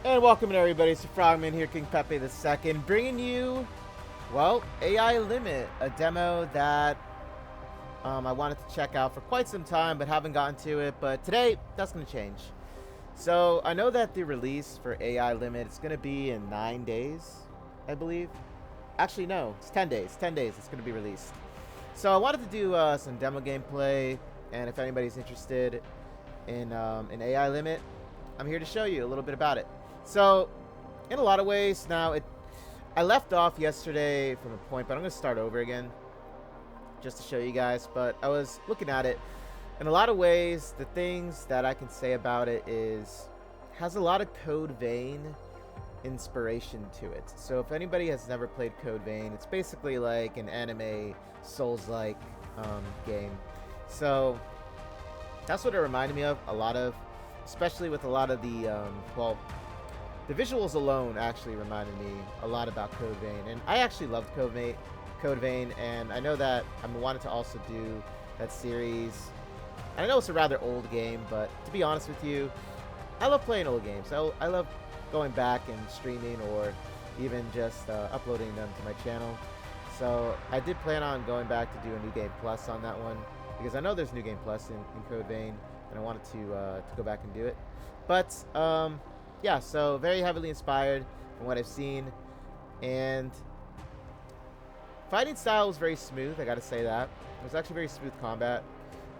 And welcome everybody, it's Frogman here, King Pepe the Second, bringing you, well, AI Limit, a demo that I wanted to check out for quite some time, but haven't gotten to it. But today, that's going to change. So I know that the release for AI Limit is going to be in 9 days, I believe. Actually, no, it's 10 days. 10 days it's going to be released. So I wanted to do some demo gameplay, and if anybody's interested in AI Limit, I'm here to show you a little bit about it. So, in a lot of ways, I left off yesterday from a point, but I'm going to start over again just to show you guys. But I was looking at it. In a lot of ways, the things that I can say about it has a lot of Code Vein inspiration to it. So if anybody has never played Code Vein, it's basically like an anime Souls-like game. So that's what it reminded me of a lot of, especially with a lot of the visuals alone actually reminded me a lot about Code Vein, and I actually loved Code Vein, and I know that I'm wanting to also do that series. And I know it's a rather old game, but to be honest with you, I love playing old games. I love going back and streaming, or even just uploading them to my channel. So I did plan on going back to do a New Game Plus on that one, because I know there's New Game Plus in Code Vein, and I wanted to go back and do it. But yeah, so very heavily inspired from what I've seen, and fighting style was very smooth. I gotta say that it was actually very smooth combat.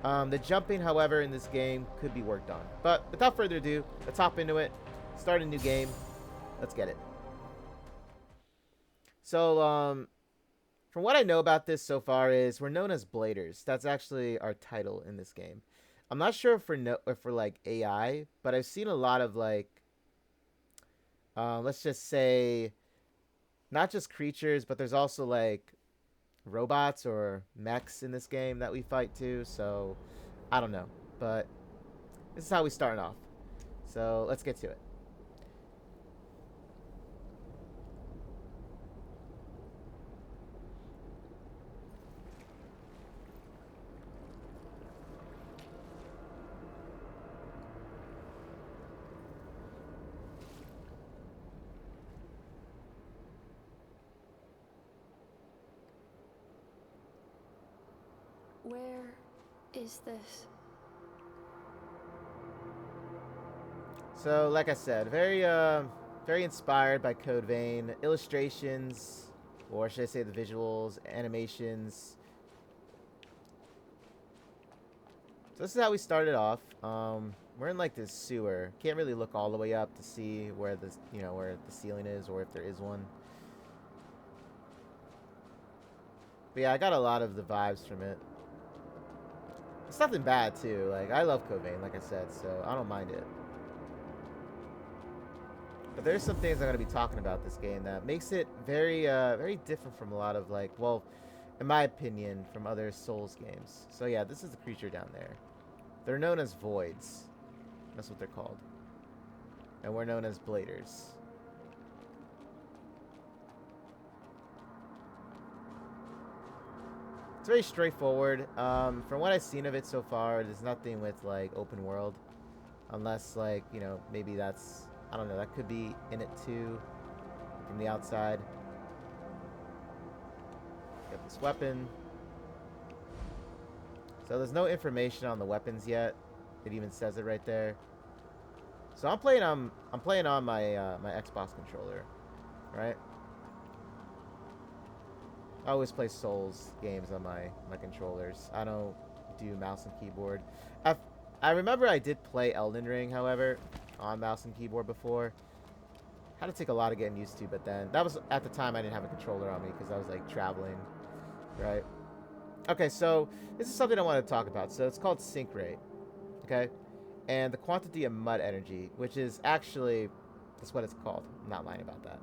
The jumping, however, in this game could be worked on. But without further ado, let's hop into it. Start a new game. Let's get it. So, from what I know about this so far is we're known as Bladers. That's actually our title in this game. I'm not sure if we're like AI, but I've seen a lot of like, let's just say, not just creatures, but there's also like robots or mechs in this game that we fight too. So I don't know, but this is how we start off. So let's get to it. Where is this? So like I said, very inspired by Code Vein. Illustrations, or should I say the visuals, animations. So this is how we started off. We're in like this sewer. Can't really look all the way up to see where where the ceiling is, or if there is one. But yeah, I got a lot of the vibes from it. It's nothing bad too. Like, I love Code Vein, like I said, so I don't mind it. But there's some things I'm gonna be talking about this game that makes it very different from a lot of, like, well, in my opinion, from other Souls games. So yeah, this is the creature down there. They're known as voids. That's what they're called. And we're known as bladers. It's very straightforward. From what I've seen of it so far, there's nothing with like open world, unless like, maybe that's, I don't know, that could be in it too from the outside. Got this weapon. So there's no information on the weapons yet. It even says it right there. So I'm playing on my my Xbox controller, right? I always play Souls games on my controllers. I don't do mouse and keyboard. I remember I did play Elden Ring, however, on mouse and keyboard before. Had to take a lot of getting used to, but then that was at the time I didn't have a controller on me because I was like traveling, right? Okay, so this is something I want to talk about. So it's called sync rate, okay? And the quantity of mud energy, which is actually, that's what it's called. I'm not lying about that.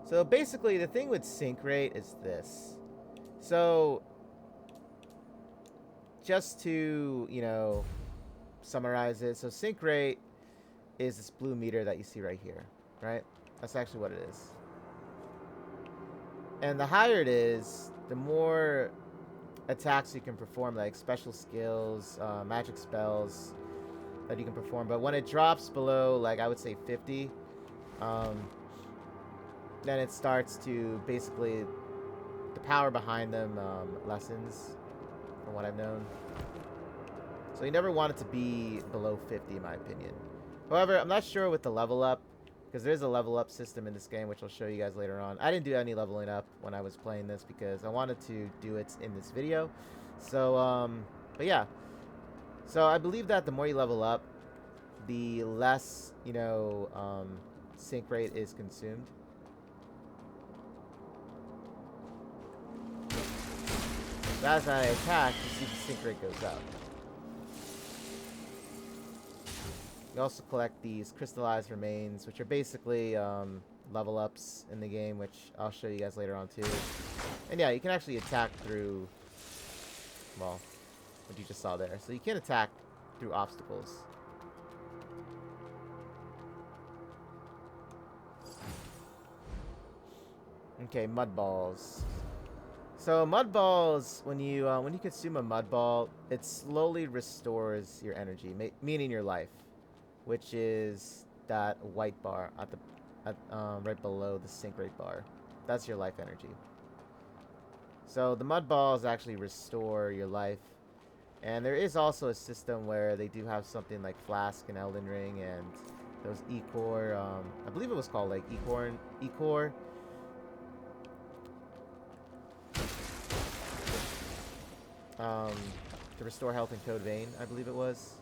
So basically, the thing with sync rate is this. So just to, summarize it. So sync rate is this blue meter that you see right here, right? That's actually what it is. And the higher it is, the more attacks you can perform, like special skills, magic spells, that you can perform. But when it drops below, like, I would say 50, then it starts to basically, the power behind them lessens, from what I've known. So you never want it to be below 50, in my opinion. However, I'm not sure with the level up, because there's a level up system in this game, which I'll show you guys later on. I didn't do any leveling up when I was playing this because I wanted to do it in this video. So, but yeah. So I believe that the more you level up, the less, you know, sync rate is consumed. So as I attack, you see the sync rate goes up. You also collect these crystallized remains, which are basically level ups in the game, which I'll show you guys later on too. And yeah, you can actually attack through, well, what you just saw there. So you can attack through obstacles. Okay, mud balls. So mud balls, when you consume a mud ball, it slowly restores your energy, meaning your life, which is that white bar at the right below the sync rate bar. That's your life energy. So the mud balls actually restore your life, and there is also a system where they do have something like Flask and Elden Ring, and those E-Core. I believe it was called like E-Core. To restore health in Code Vein, I believe it was.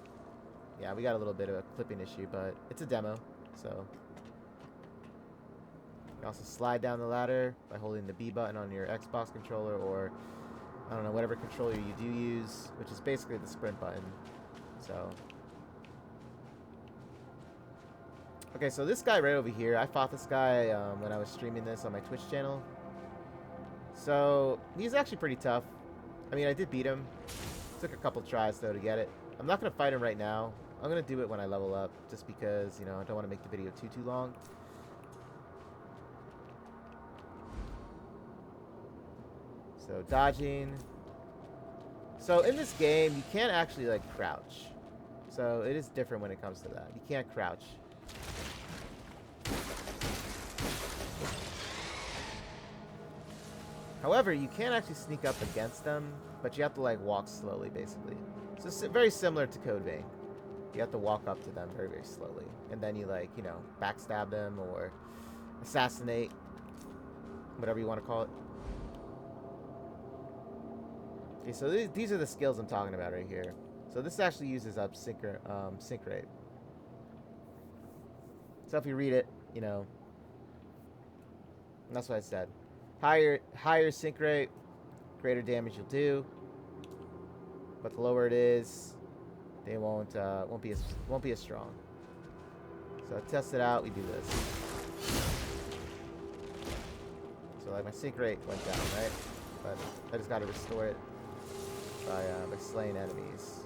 Yeah, we got a little bit of a clipping issue, but it's a demo, so. You can also slide down the ladder by holding the B button on your Xbox controller, or, I don't know, whatever controller you do use, which is basically the sprint button, so. Okay, so this guy right over here, I fought this guy when I was streaming this on my Twitch channel. So, he's actually pretty tough. I mean, I did beat him. Took a couple tries, though, to get it. I'm not going to fight him right now. I'm going to do it when I level up, just because, you know, I don't want to make the video too long. So, dodging. So, in this game, you can't actually, like, crouch. So, it is different when it comes to that. You can't crouch. However, you can actually sneak up against them, but you have to, like, walk slowly, basically. So it's very similar to Code Vein. You have to walk up to them very, very slowly. And then you, like, you know, backstab them or assassinate. Whatever you want to call it. Okay, so these are the skills I'm talking about right here. So this actually uses up sync rate. So if you read it, you know, that's what I said. Higher sync rate, greater damage you'll do. But the lower it is, they won't be as strong. So to test it out, we do this. So like my sync rate went down, right? But I just got to restore it by slaying enemies.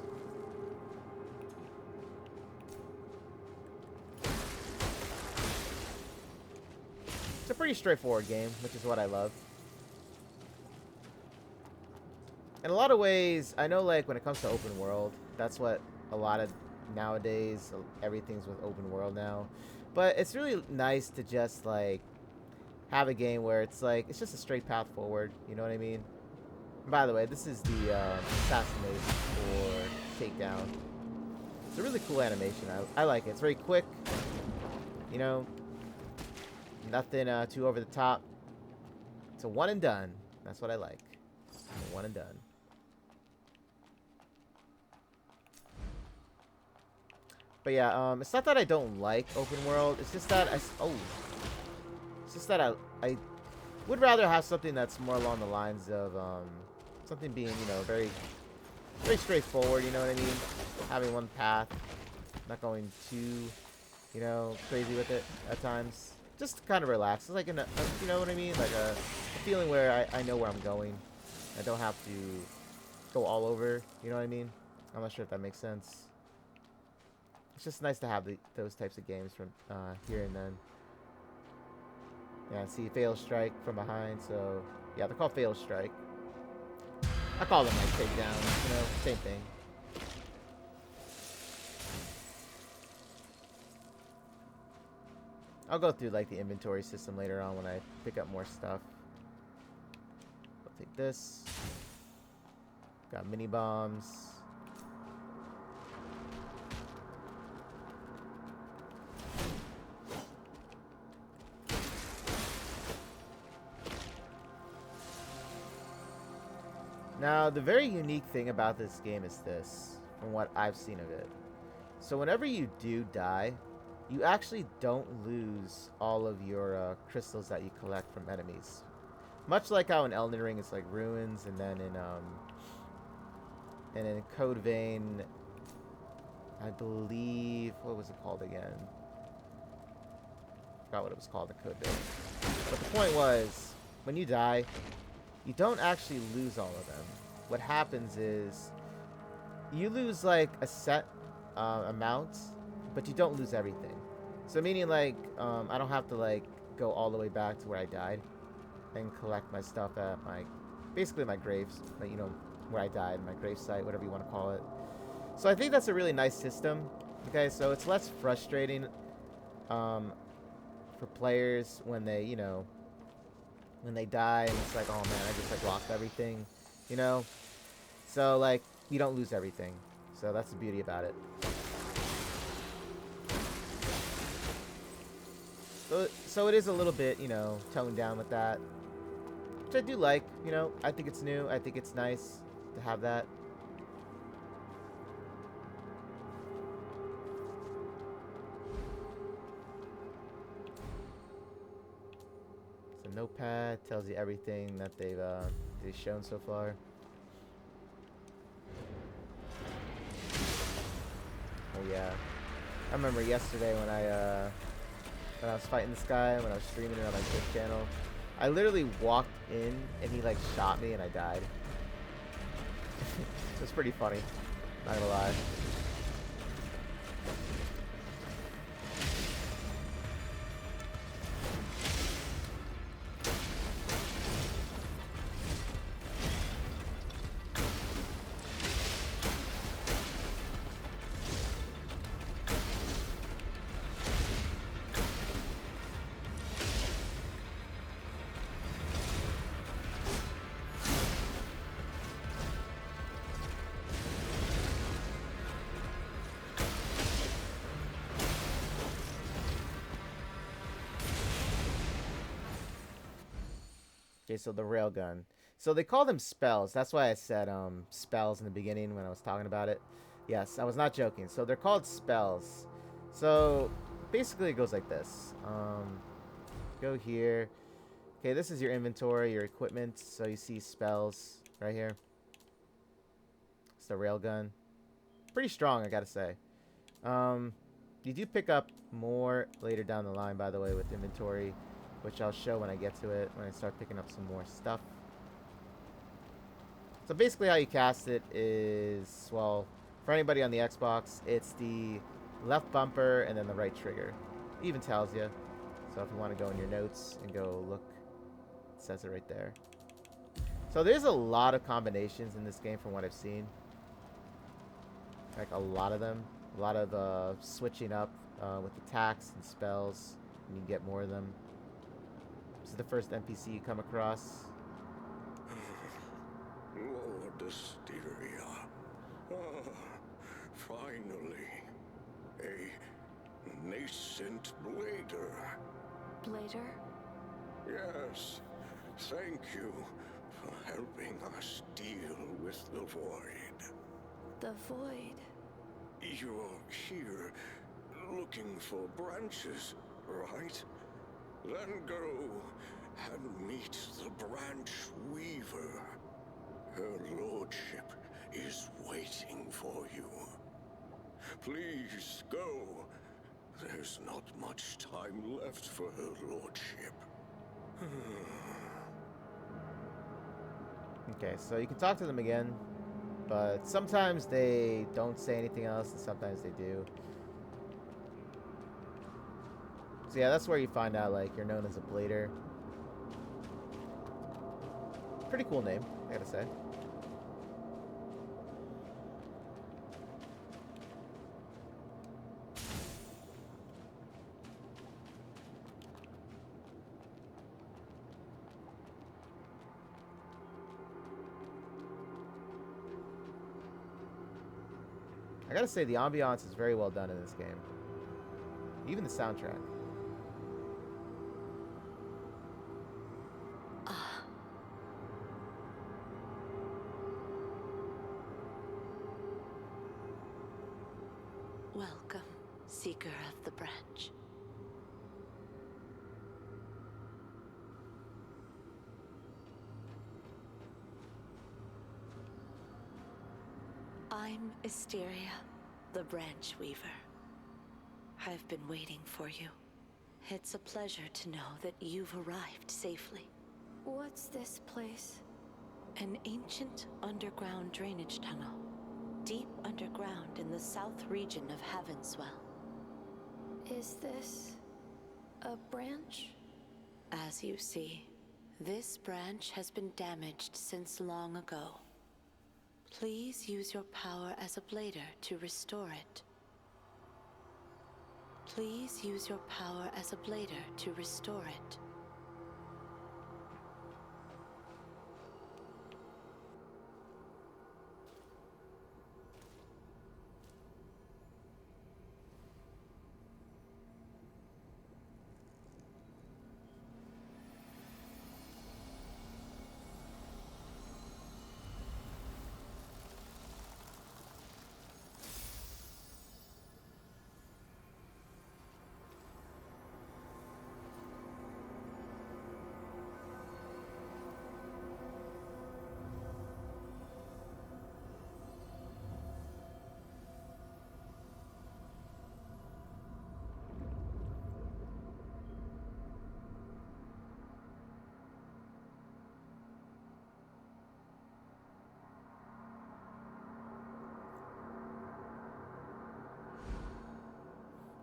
It's a pretty straightforward game, which is what I love. In a lot of ways, I know, like, when it comes to open world, that's what a lot of nowadays, everything's with open world now. But it's really nice to just, like, have a game where it's, like, it's just a straight path forward, you know what I mean? And by the way, this is the assassinate or takedown. It's a really cool animation. I like it. It's very quick, you know, nothing too over the top. It's a one and done. That's what I like. A one and done. But yeah, it's not that I don't like open world. It's just that I would rather have something that's more along the lines of something being, you know, very straightforward. You know what I mean? Having one path, not going too, you know, crazy with it at times. Just kind of relax. It's like you know what I mean? Like a feeling where I know where I'm going. I don't have to go all over. You know what I mean? I'm not sure if that makes sense. It's just nice to have those types of games from here and then. Yeah, see, fail strike from behind. So yeah, they're called fail strike. I call them like takedowns. You know, same thing. I'll go through like the inventory system later on when I pick up more stuff. I'll take this. Got mini bombs. Now, the very unique thing about this game is this, from what I've seen of it. So whenever you do die, you actually don't lose all of your crystals that you collect from enemies. Much like how in Elden Ring it's like ruins, and then in Code Vein, I believe, what was it called again? Forgot what it was called in Code Vein. But the point was, when you die, you don't actually lose all of them. What happens is you lose like a set amount, but you don't lose everything. So meaning like I don't have to like go all the way back to where I died and collect my stuff at my basically my graves, like, you know, where I died, my gravesite, whatever you want to call it. So I think that's a really nice system. Okay, so it's less frustrating for players when they, you know, when they die and it's like, oh man, I just like lost everything, you know? So like you don't lose everything. So that's the beauty about it. So it is a little bit, you know, toned down with that, which I do like, you know. I think it's new. I think it's nice to have that. So notepad tells you everything that they've shown so far. Oh yeah, I remember yesterday when I was fighting this guy, when I was streaming it on my Twitch channel. I literally walked in and he like shot me and I died. It was pretty funny, not gonna lie. Okay, so the railgun. So they call them spells. That's why I said spells in the beginning when I was talking about it. Yes, I was not joking. So they're called spells. So basically it goes like this. Go here. Okay, this is your inventory, your equipment. So you see spells right here. It's the railgun. Pretty strong, I gotta say. You do pick up more later down the line, by the way, with inventory, which I'll show when I get to it, when I start picking up some more stuff. So basically how you cast it is, well, for anybody on the Xbox, it's the left bumper and then the right trigger. It even tells you. So if you want to go in your notes and go look, it says it right there. So there's a lot of combinations in this game from what I've seen. Like a lot of them. A lot of switching up with attacks and spells, and you can get more of them. This is the first NPC you come across. Lord Asteria. Finally. A nascent blader. Blader? Yes. Thank you for helping us deal with the void. The void. You're here looking for branches, right? Then go and meet the branch weaver. Her lordship is waiting for you. Please go. There's not much time left for her lordship. Okay, so you can talk to them again, but sometimes they don't say anything else, and sometimes they do. So yeah, that's where you find out, like, you're known as a blader. Pretty cool name, I gotta say. I gotta say, the ambiance is very well done in this game. Even the soundtrack. Ah. Welcome, Seeker of the Branch. I'm Asteria, the Branch Weaver. I've been waiting for you. It's a pleasure to know that you've arrived safely. What's this place? An ancient underground drainage tunnel, deep underground in the south region of Heavenswell. Is this a branch? As you see, this branch has been damaged since long ago. Please use your power as a blader to restore it. Please use your power as a blader to restore it.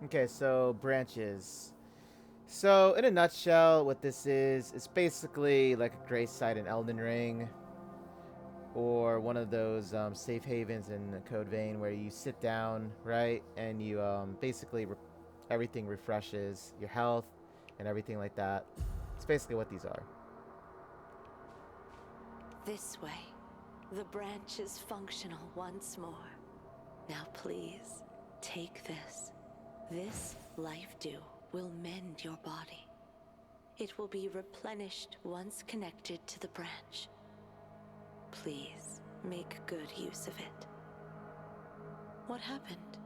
Okay, so branches. So, in a nutshell, what this is, it's basically like a grace site in Elden Ring, or one of those safe havens in Code Vein where you sit down, right, and you basically everything refreshes your health and everything like that. It's basically what these are. This way. The branch is functional once more. Now please, take this. This life dew will mend your body. It will be replenished once connected to the branch. Please, make good use of it. What happened?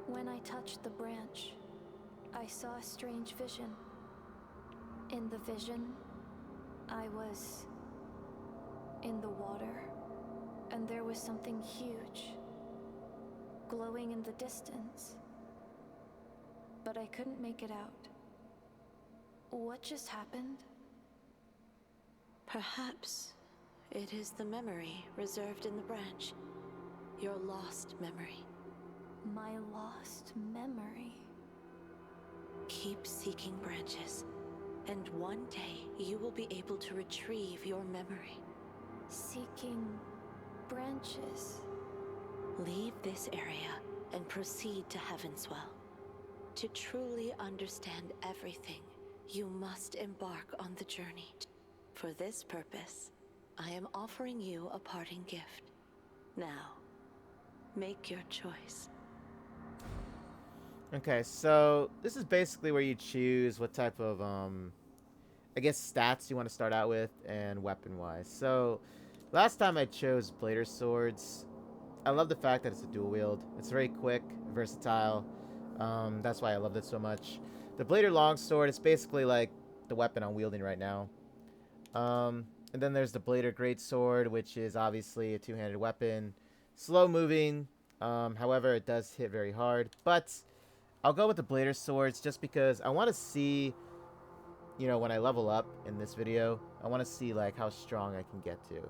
When I touched the branch, I saw a strange vision. In the vision, I was in the water, and there was something huge, glowing in the distance. But I couldn't make it out. What just happened? Perhaps it is the memory reserved in the branch. Your lost memory. My lost memory. Keep seeking branches, and one day you will be able to retrieve your memory. Seeking branches. Leave this area and proceed to Heavenswell. To truly understand everything, you must embark on the journey. For this purpose, I am offering you a parting gift. Now, make your choice. Okay, so this is basically where you choose what type of I guess stats you want to start out with and weapon wise. So last time I chose blader swords. I love the fact that it's a dual wield. It's very quick, versatile. That's why I loved it so much. The blader longsword is basically like the weapon I'm wielding right now. And then there's the blader greatsword, which is obviously a two-handed weapon. Slow moving, however, it does hit very hard. But I'll go with the blader swords just because I want to see, you know, when I level up in this video, I want to see like how strong I can get to.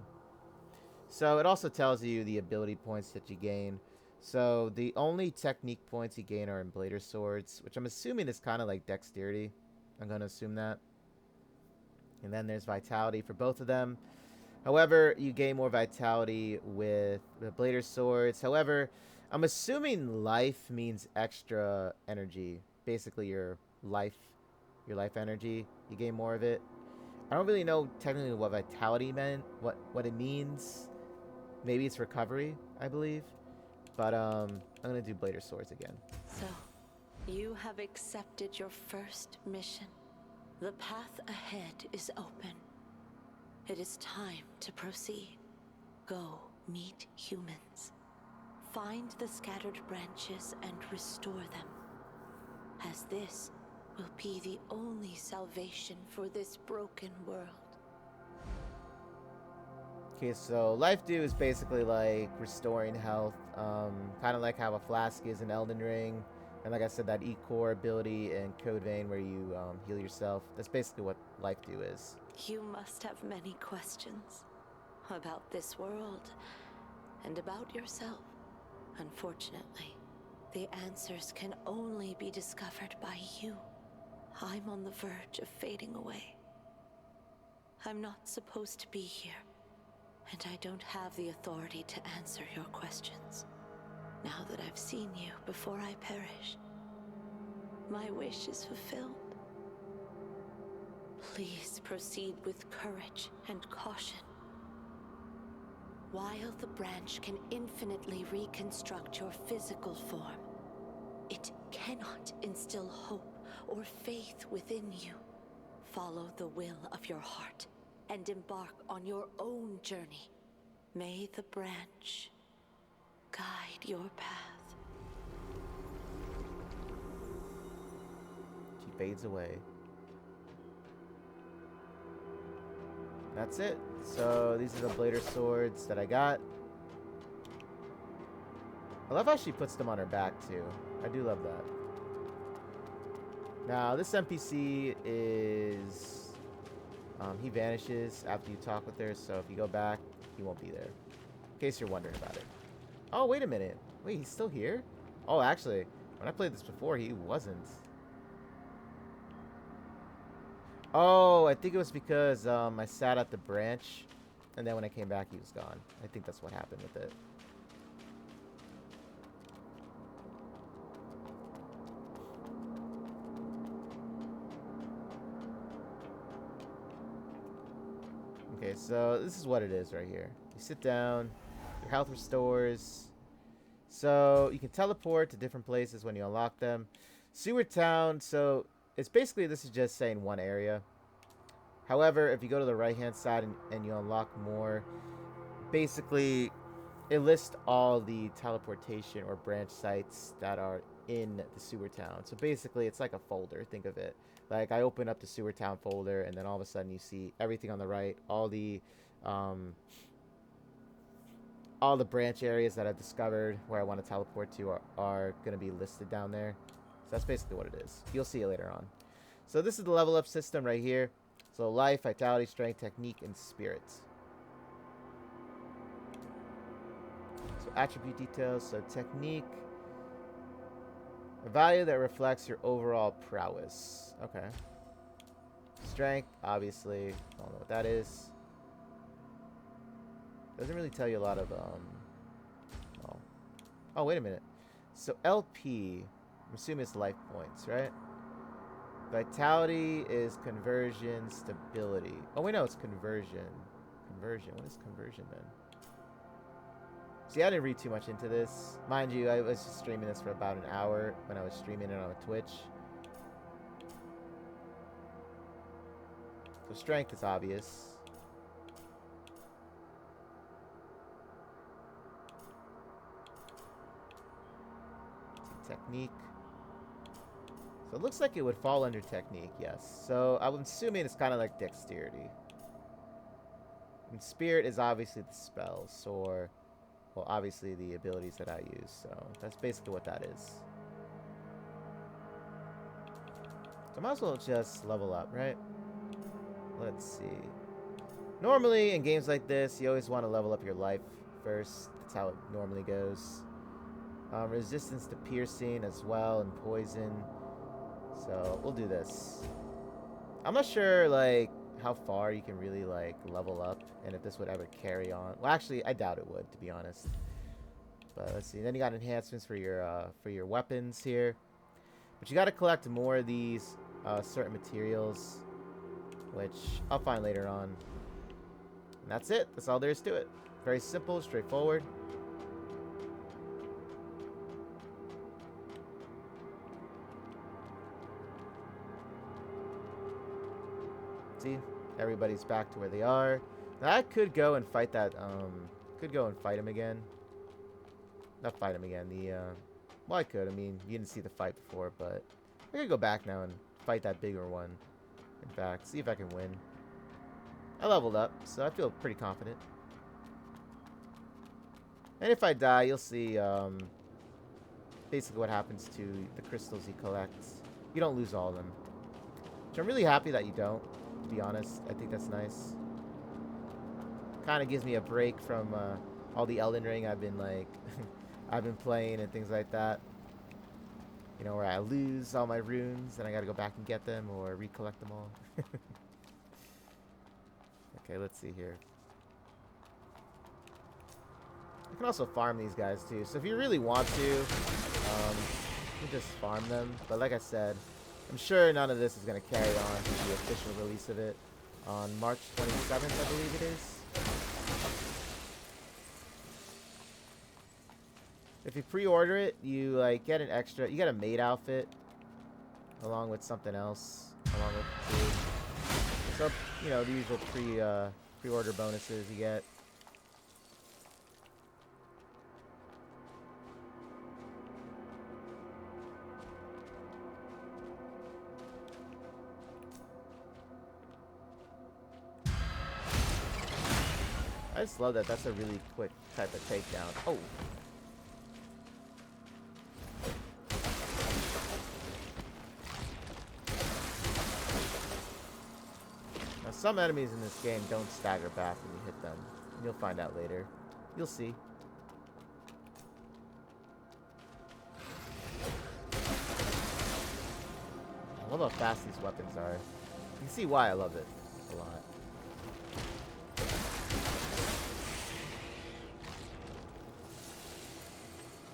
So it also tells you the ability points that you gain. So the only technique points you gain are in blader swords, which I'm assuming is kind of like dexterity. I'm going to assume that. And then there's vitality for both of them. However, you gain more vitality with the blader swords. However, I'm assuming life means extra energy. Basically your life energy. You gain more of it. I don't really know technically what vitality meant, what it means. Maybe it's recovery, I believe. But I'm gonna do Blader Swords again. So, you have accepted your first mission. The path ahead is open. It is time to proceed. Go meet humans. Find the scattered branches and restore them, as this will be the only salvation for this broken world. Okay, so Life Dew is basically like restoring health, kind of like how a flask is in Elden Ring, and like I said, that E-Core ability in Code Vein where you heal yourself. That's basically what Life Dew is. You must have many questions about this world and about yourself. Unfortunately, the answers can only be discovered by you. I'm on the verge of fading away. I'm not supposed to be here, and I don't have the authority to answer your questions. Now that I've seen you before I perish, my wish is fulfilled. Please proceed with courage and caution. While the branch can infinitely reconstruct your physical form, it cannot instill hope or faith within you. Follow the will of your heart and embark on your own journey. May the branch guide your path. She fades away. That's it. So these are the Blader Swords that I got. I love how she puts them on her back too. I do love that. Now this NPC is he vanishes after you talk with her, so if you go back, he won't be there. In case you're wondering about it. Oh, wait a minute. Wait, he's still here? Oh, actually, when I played this before, he wasn't. Oh, I think it was because I sat at the branch, and then when I came back, he was gone. I think that's what happened with it. Okay, so this is what it is right here. You sit down, your health restores. So you can teleport to different places when you unlock them. Sewer Town, so it's basically, this is just saying one area. However, if you go to the right hand side and you unlock more, basically it lists all the teleportation or branch sites that are in the Sewer Town. So basically it's like a folder, think of it. Like I open up the Sewer Town folder and then all of a sudden you see everything on the right, all the branch areas that I've discovered where I want to teleport to are going to be listed down there. So that's basically what it is. You'll see it later on. So this is the level up system right here. So life, vitality, strength, technique, and spirit. So attribute details. So technique. A value that reflects your overall prowess. Okay. Strength, obviously. Don't know what that is. Doesn't really tell you a lot of, well. Oh, wait a minute. So LP, I'm assuming it's life points, right? Vitality is conversion, stability. Oh, wait, no, it's conversion. Conversion. What is conversion then? See, I didn't read too much into this. Mind you, I was just streaming this for about an hour when I was streaming it on Twitch. So strength is obvious. Technique. So it looks like it would fall under technique, yes. So I'm assuming it's kind of like dexterity. And spirit is obviously the spells, or, well, obviously the abilities that I use. So that's basically what that is. So I might as well just level up, right? Let's see. Normally in games like this, you always want to level up your life first. That's how it normally goes. Resistance to piercing as well, and poison. So we'll do this. I'm not sure like how far you can really like level up, and if this would ever carry on. Well, actually, I doubt it would, to be honest. But let's see. Then you got enhancements for your weapons here, but you got to collect more of these certain materials, which I'll find later on. And that's it. That's all there is to it. Very simple, straightforward. See, everybody's back to where they are. Now, I could go and fight that. Could go and fight him again. Not fight him again. Well, I could. I mean, you didn't see the fight before, but I could go back now and fight that bigger one. In fact, see if I can win. I leveled up, so I feel pretty confident. And if I die, you'll see basically what happens to the crystals you collect. You don't lose all of them. Which I'm really happy that you don't, to be honest. I think that's nice. Kind of gives me a break from all the Elden Ring I've been like I've been playing and things like that. You know, where I lose all my runes and I gotta go back and get them or recollect them all. Okay, let's see here. You can also farm these guys too. So if you really want to, you can just farm them. But like I said, I'm sure none of this is going to carry on to the official release of it on March 27th, I believe it is. If you pre-order it, you like get an extra, you get a maid outfit along with something else, along with food. So, you know, the usual pre-order bonuses you get. I just love that. That's a really quick type of takedown. Oh. Now, some enemies in this game don't stagger back when you hit them. You'll find out later. You'll see. I love how fast these weapons are. You can see why I love it a lot.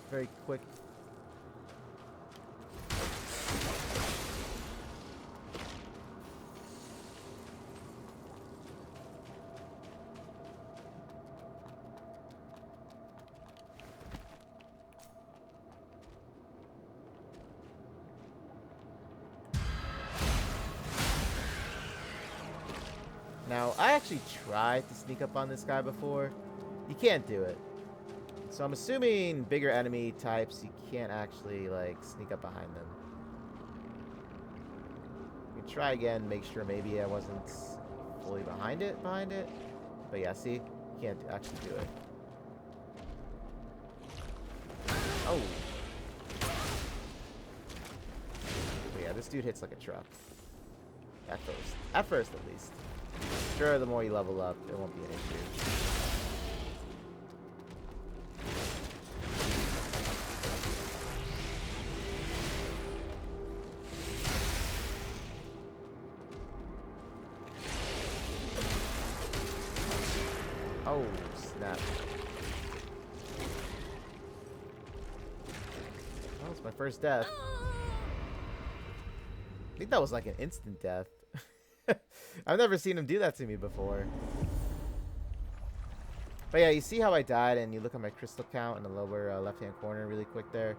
Very quick. Now, I actually tried to sneak up on this guy before. You can't do it. So I'm assuming bigger enemy types, you can't actually, like, sneak up behind them. You can try again, make sure maybe I wasn't fully behind it. But yeah, see? You can't actually do it. Oh. But yeah, this dude hits like a truck. At first. At first, at least. Sure, the more you level up, it won't be an issue. Oh, snap. That was my first death. I think that was like an instant death. I've never seen him do that to me before. But yeah, you see how I died, and you look at my crystal count in the lower left-hand corner really quick there.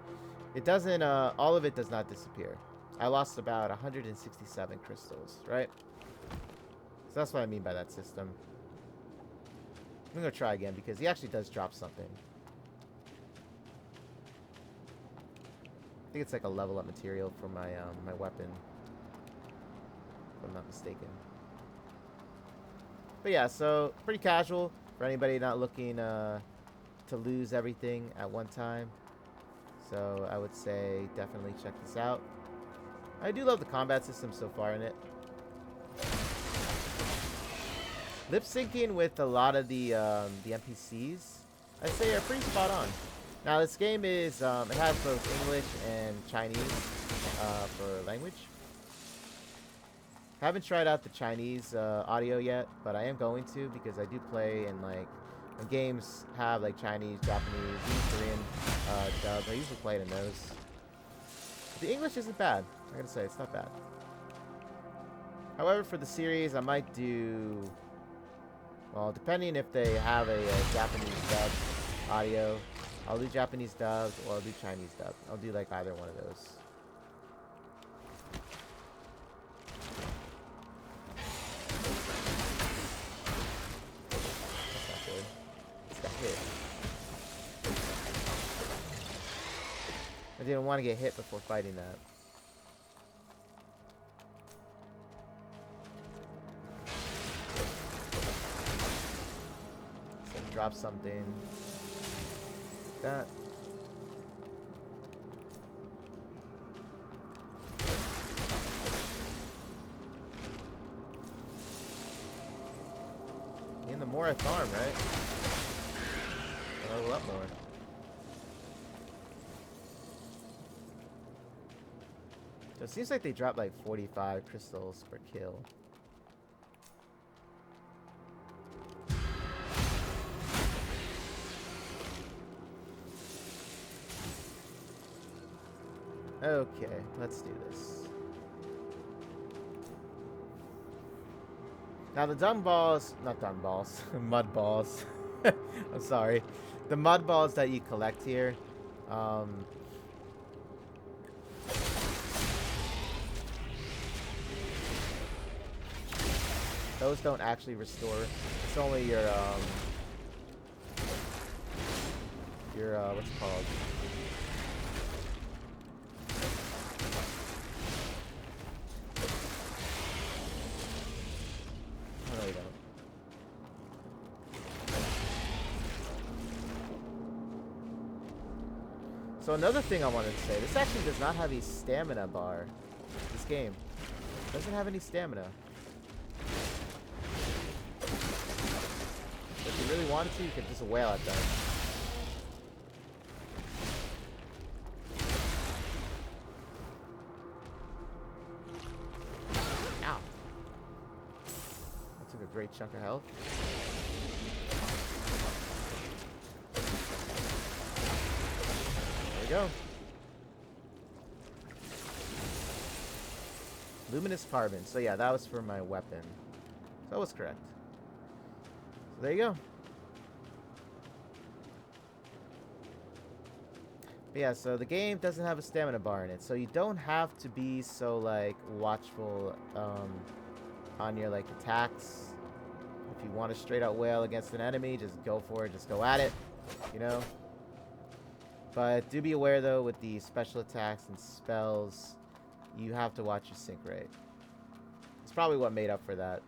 It doesn't, all of it does not disappear. I lost about 167 crystals, right? So that's what I mean by that system. I'm going to try again, because he actually does drop something. I think it's like a level up material for my, my weapon. If I'm not mistaken. But yeah, so pretty casual for anybody not looking to lose everything at one time. So I would say definitely check this out. I do love the combat system so far in it. Lip syncing with a lot of the NPCs, I'd say, are pretty spot on. Now this game is it has both English and Chinese for language. Haven't tried out the Chinese audio yet, but I am going to, because I do play in, like, when games have like Chinese, Japanese, even Korean dubs. I usually play it in those. But the English isn't bad. I gotta say, it's not bad. However, for the series, I might do Well, depending if they have a Japanese dub audio, I'll do Japanese dubbed or I'll do Chinese dubbed. I'll do like either one of those. That's not good. It's got hit. I didn't want to get hit before fighting that. So drop something. Like that. And the more I farm, right? I'll level up more. So it seems like they drop like 45 crystals per kill. Okay, let's do this. Now the dung balls, not dung balls, mud balls. I'm sorry. The mud balls that you collect here, those don't actually restore. It's only your what's it called? Oh, no, you don't. So another thing I wanted to say, this actually does not have a stamina bar. This game doesn't have any stamina. If you really wanted to, you could just wail at them. Ow. That took a great chunk of health. There we go. Luminous carbon. So yeah, that was for my weapon. So that was correct. So there you go. But yeah, so the game doesn't have a stamina bar in it, so you don't have to be so like watchful on your like attacks. If you want to straight out wail against an enemy, just go for it, just go at it, you know. But do be aware though, with the special attacks and spells, you have to watch your sync rate. It's probably what made up for that.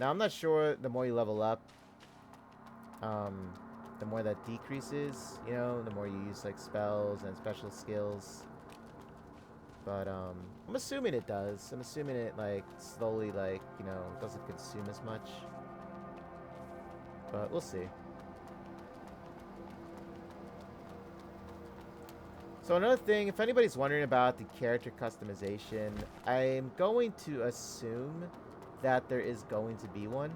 Now I'm not sure the more you level up, the more that decreases, you know, the more you use like spells and special skills. But I'm assuming it does. I'm assuming it like slowly like, you know, doesn't consume as much. But we'll see. So another thing, if anybody's wondering about the character customization, I'm going to assume that there is going to be one.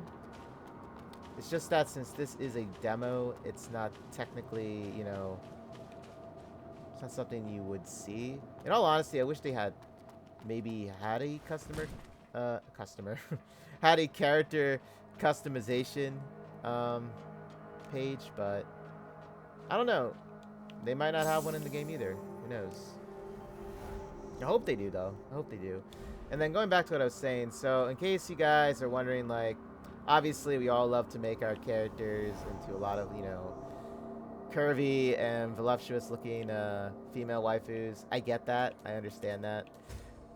It's just that since this is a demo, it's not technically, you know, it's not something you would see. In all honesty, I wish they had maybe had a had a character customization page, but I don't know. They might not have one in the game either. Who knows? I hope they do, though. I hope they do. And then going back to what I was saying, so in case you guys are wondering, like, obviously we all love to make our characters into a lot of, you know, curvy and voluptuous looking female waifus. I get that. I understand that.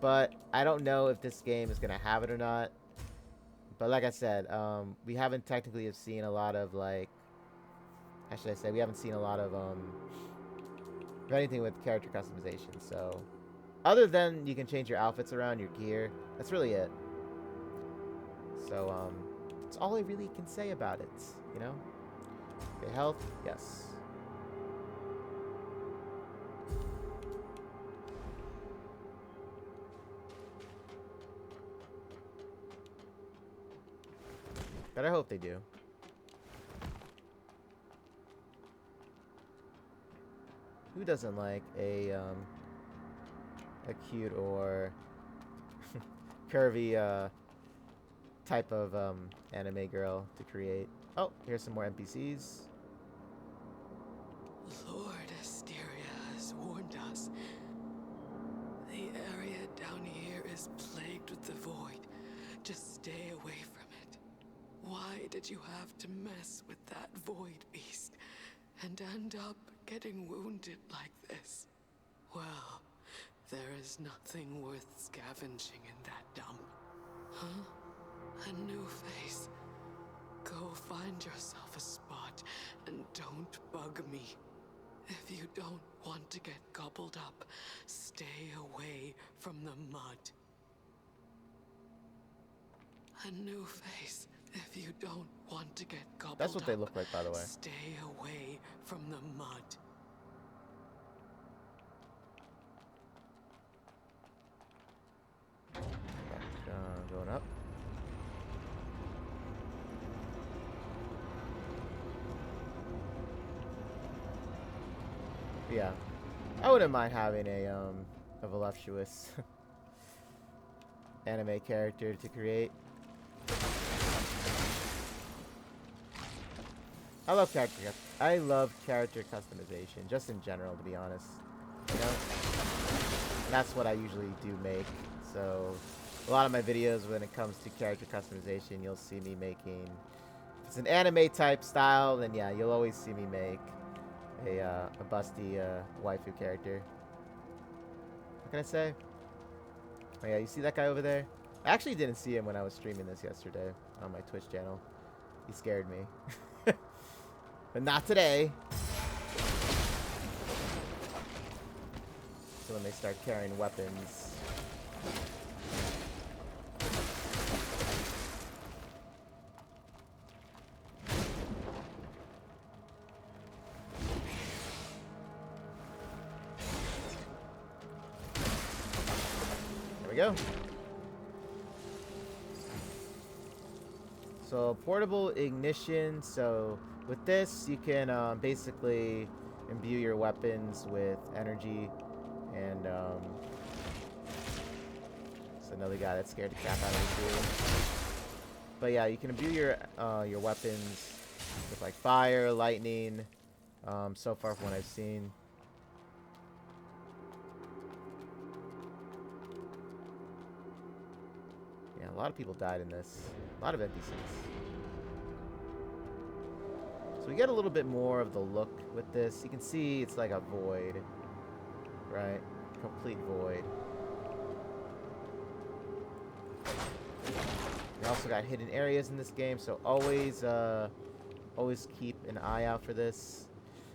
But I don't know if this game is going to have it or not. But like I said, we haven't technically have seen a lot of, like, how should I say, we haven't seen a lot of anything with character customization. So other than you can change your outfits around, your gear, that's really it. So that's all I really can say about it, you know. Okay, health, yes. But I hope they do. Who doesn't like a cute or curvy type of anime girl to create. Oh, here's some more NPCs. Lord Asteria has warned us. The area down here is plagued with the void. Just stay away from it. Why did you have to mess with that void beast and end up getting wounded like this? Well, there is nothing worth scavenging in that dump. Huh? A new face. Go find yourself a spot and don't bug me. If you don't want to get gobbled up, stay away from the mud. A new face. If you don't want to get gobbled up, That's what they look like, by the way. stay away from the mud. Going up. Yeah, I wouldn't mind having a voluptuous anime character to create. I love character customization, just in general, to be honest. You know, and that's what I usually do make. So a lot of my videos, when it comes to character customization, you'll see me making. If it's an anime type style, then yeah, you'll always see me make a busty waifu character. What can I say? Oh yeah, you see that guy over there? I actually didn't see him when I was streaming this yesterday on my Twitch channel. He scared me. But not today. So when they start carrying weapons. There we go. So portable ignition. So with this, you can basically imbue your weapons with energy, and it's another guy that's scared the crap out of me too. But yeah, you can imbue your weapons with like fire, lightning. So far from what I've seen. Yeah, a lot of people died in this. A lot of NPCs. So we get a little bit more of the look with this. You can see it's like a void, right? Complete void. We also got hidden areas in this game, so always keep an eye out for this.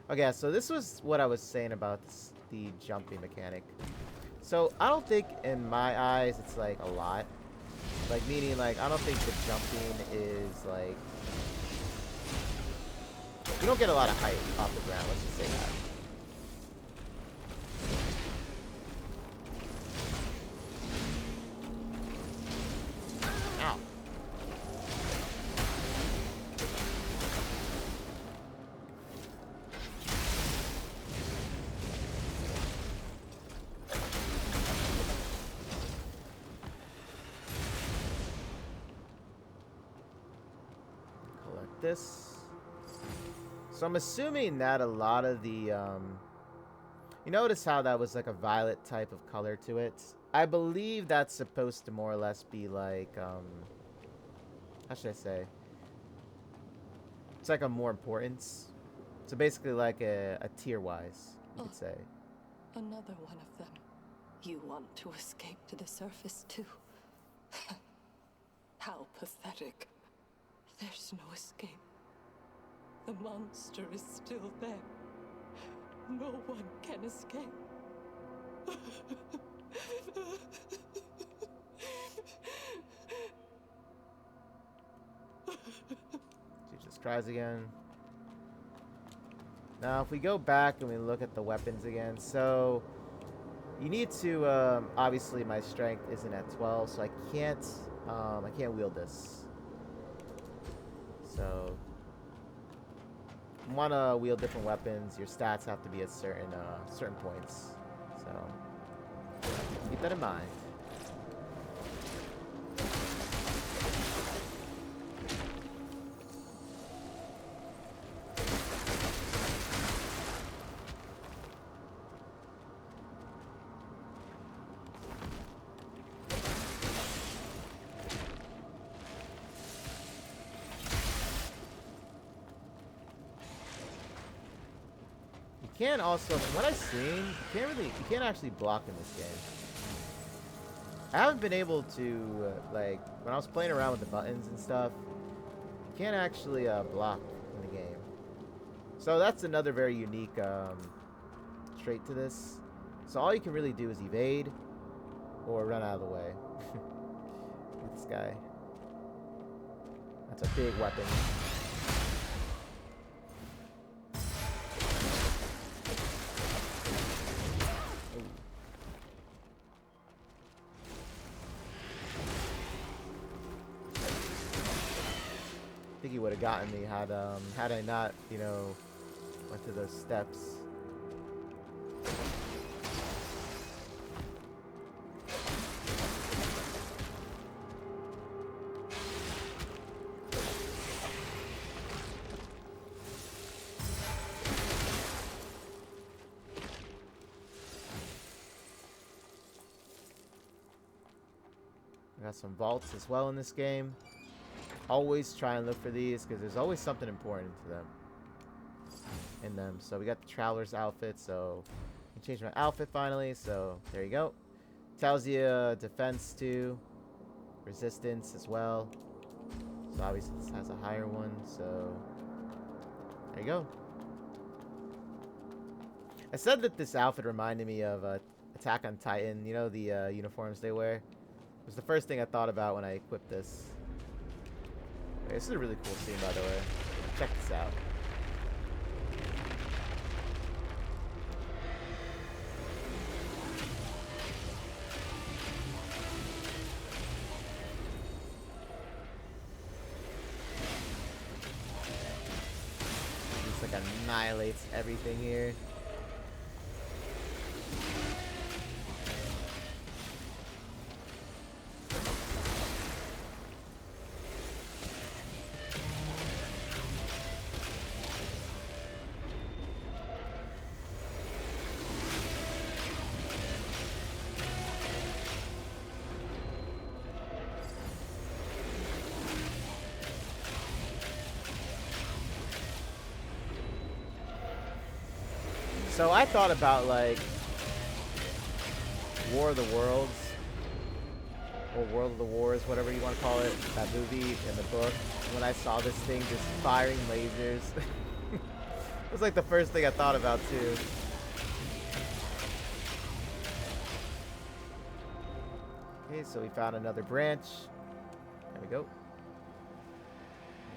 Okay, so this was what I was saying about the jumping mechanic. So I don't think, in my eyes, it's like a lot. Like, meaning, like, I don't think the jumping is like. You don't get a lot of height off the ground, let's just say that. Ow. Collect this. So I'm assuming that a lot of the, you notice how that was like a violet type of color to it? I believe that's supposed to more or less be like, how should I say? It's like a more importance. So basically like a tier-wise, you could say. Another one of them. You want to escape to the surface too? How pathetic. There's no escape. The monster is still there. No one can escape. She just cries again. Now, if we go back and we look at the weapons again, so you need to, obviously my strength isn't at 12, so I can't wield this. So want to wield different weapons, your stats have to be at certain points. So keep that in mind. can also, from what I've seen, you can't actually block in this game. I haven't been able to, like, when I was playing around with the buttons and stuff, you can't actually block in the game. So that's another very unique trait to this. So all you can really do is evade or run out of the way. Look at this guy. That's a big weapon. I think he would have gotten me had I not, you know, went to those steps. Got some vaults as well in this game. Always try and look for these because there's always something important to them. In them. So we got the traveler's outfit, so I can change my outfit finally. So there you go. Tells you defense too, resistance as well. So obviously this has a higher one. So there you go. I said that this outfit reminded me of Attack on Titan. You know the uniforms they wear. It was the first thing I thought about when I equipped this. Okay, this is a really cool scene, by the way. Check this out. Just like annihilates everything here. So I thought about like War of the Worlds or World of the Wars, whatever you want to call it, that movie in the book. When I saw this thing just firing lasers, it was like the first thing I thought about too. Okay, so we found another branch. There we go.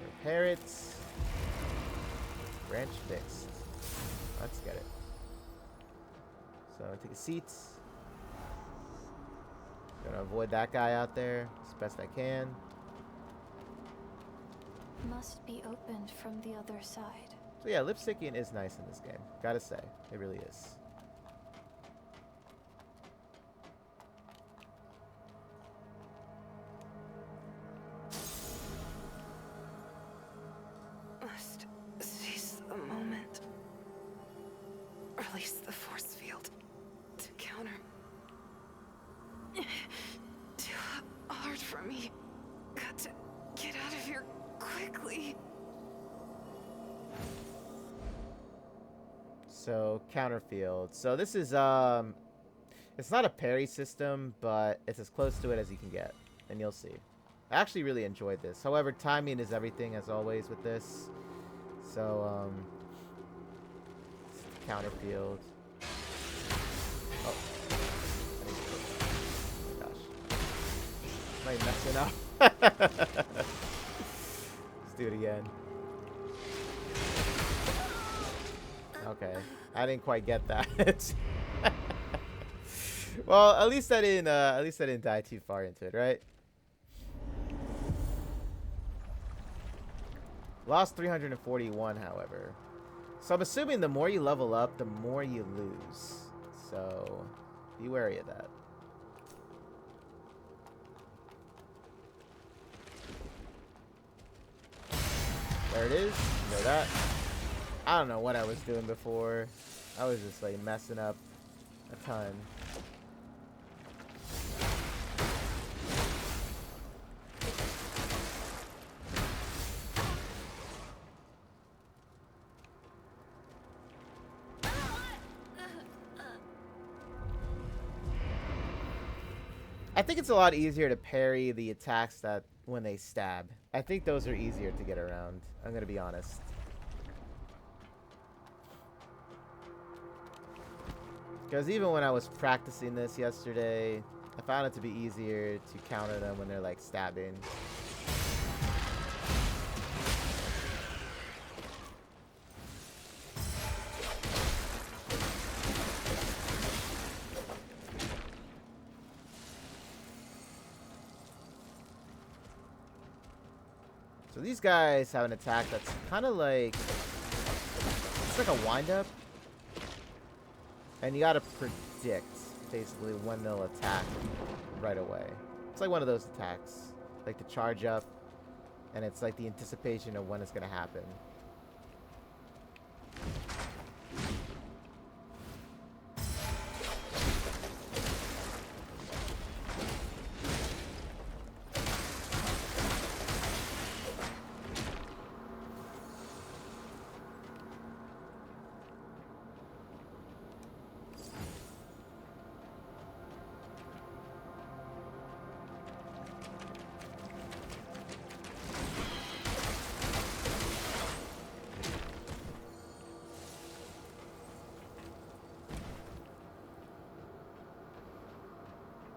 Repair it. Branch fixed. Let's get it. So take a seat. Gonna avoid that guy out there as best I can. Must be opened from the other side. So yeah, lipsticking is nice in this game. Gotta say, it really is. Must seize the moment. Release the force field to counter. Too hard for me. Got to get out of here quickly. So counter field. So this is it's not a parry system, but it's as close to it as you can get, and you'll see. I actually really enjoyed this. However, timing is everything as always with this. So counter field. Oh. Gosh. Am I messing up? Let's do it again. Okay. I didn't quite get that. Well, at least I didn't die too far into it, right? Lost 341, however. So I'm assuming the more you level up, the more you lose. So be wary of that. There it is. You know that. I don't know what I was doing before. I was just like messing up a ton. I think it's a lot easier to parry the attacks that when they stab. I think those are easier to get around. I'm gonna be honest. Because even when I was practicing this yesterday, I found it to be easier to counter them when they're like stabbing. So these guys have an attack that's kind of like, it's like a wind-up. And you gotta predict, basically, when they'll attack right away. It's like one of those attacks. Like the charge up, and it's like the anticipation of when it's gonna happen.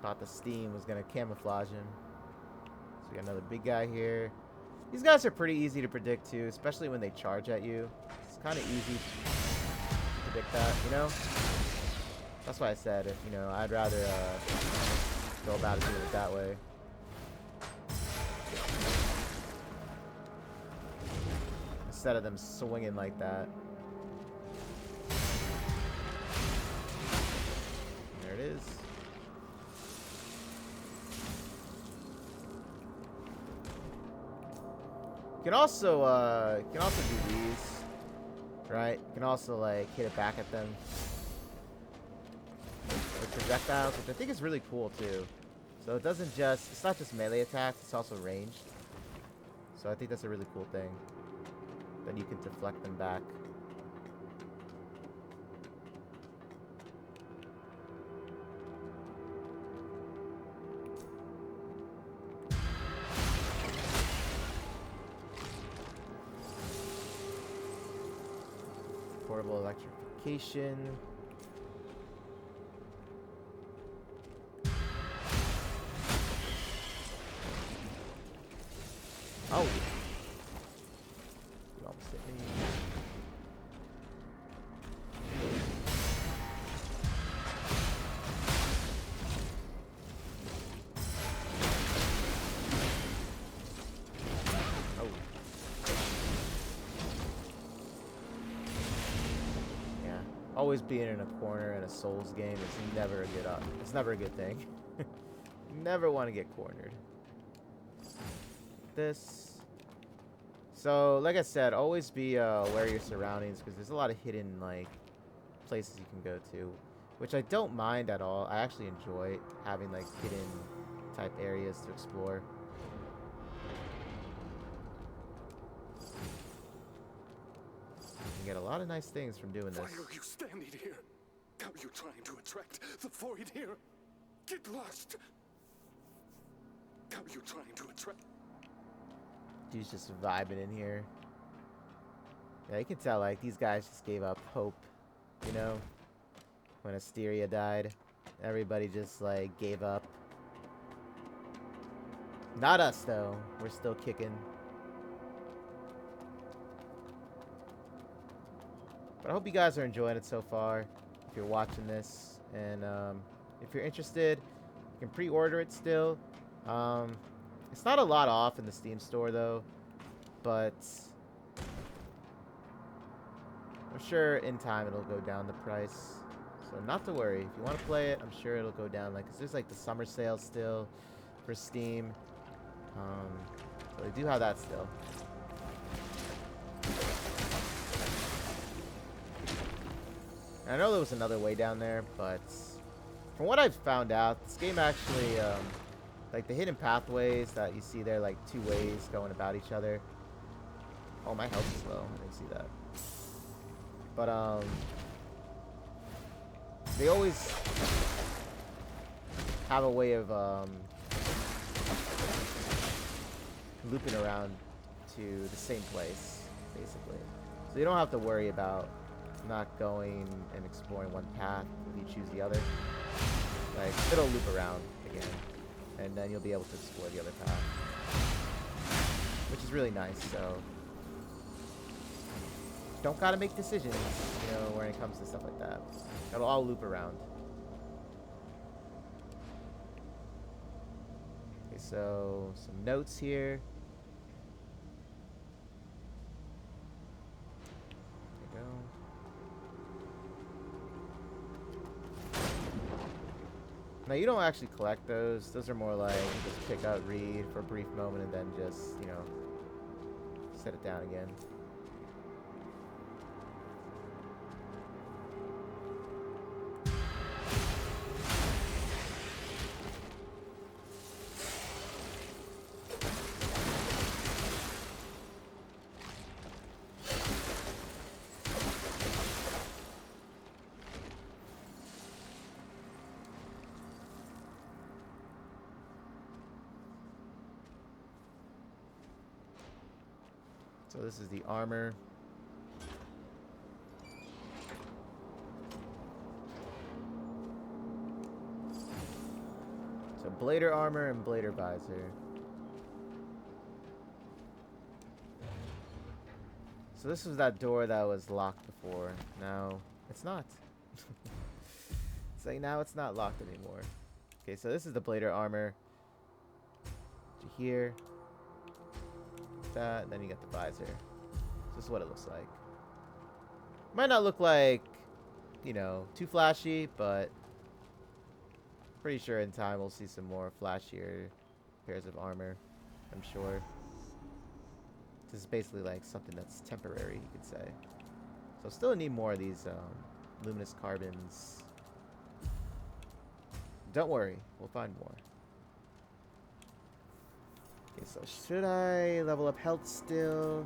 Thought the steam was gonna camouflage him. So we got another big guy here. These guys are pretty easy to predict too, especially when they charge at you. It's kind of easy to predict that, you know? That's why I said, if, you know, I'd rather go about it doing it that way. Instead of them swinging like that. There it is. You can also do these, right? You can also like hit it back at them with projectiles, which I think is really cool too. So it doesn't just, it's not just melee attacks, it's also ranged. So I think that's a really cool thing, that you can deflect them back. Portable electrification. Oh. You almost hit me. Oh. Yeah. Always being in a corner in a Souls game is never a good it's never a good thing. Never want to get cornered. This. So, like I said, always be aware of your surroundings, because there's a lot of hidden like places you can go to, which I don't mind at all. I actually enjoy having like hidden type areas to explore. You can get a lot of nice things from doing this. Why are you standing here? Are you trying to attract the void here? Get lost! Are you trying to attract? Dude's just vibing in here. Yeah, you can tell like these guys just gave up hope, you know? When Asteria died, everybody just like gave up. Not us though. We're still kicking. But I hope you guys are enjoying it so far. If you're watching this, and if you're interested, you can pre-order it still. It's not a lot off in the Steam store though, but I'm sure in time it'll go down the price. So not to worry. If you want to play it, I'm sure it'll go down. Like, 'cause there's like the summer sale still for Steam. So they do have that still. And I know there was another way down there, but from what I've found out, this game actually, like the hidden pathways that you see there, like two ways going about each other. Oh, my health is low. I didn't see that. But, they always have a way of looping around to the same place, basically. So you don't have to worry about not going and exploring one path if you choose the other. Like, it'll loop around again, and then you'll be able to explore the other path, which is really nice. So don't gotta make decisions, you know, when it comes to stuff like that. It'll all loop around. Okay, so some notes here. There you go. Now, you don't actually collect those. Those are more like just pick up, read for a brief moment, and then just, you know, set it down again. So this is the armor. So blader armor and blader visor. So this was that door that was locked before. Now it's not. It's like now it's not locked anymore. Okay, so this is the blader armor. To here. That, and then you get the visor. So this is what it looks like. Might not look like, you know, too flashy, but pretty sure in time we'll see some more flashier pairs of armor, I'm sure. This is basically like something that's temporary, you could say. So still need more of these luminous carbons. Don't worry, we'll find more. Okay, so should I level up health still?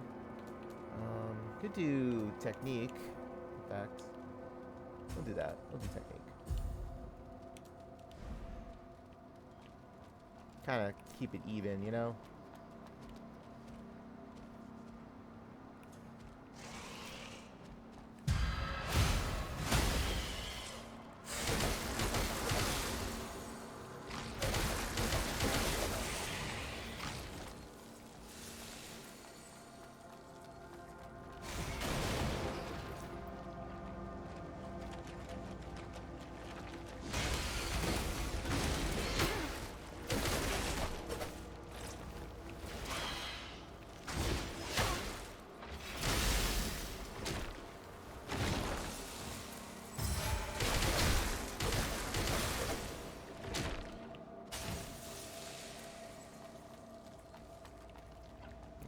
Could do technique. In fact, we'll do that. We'll do technique. Kind of keep it even, you know?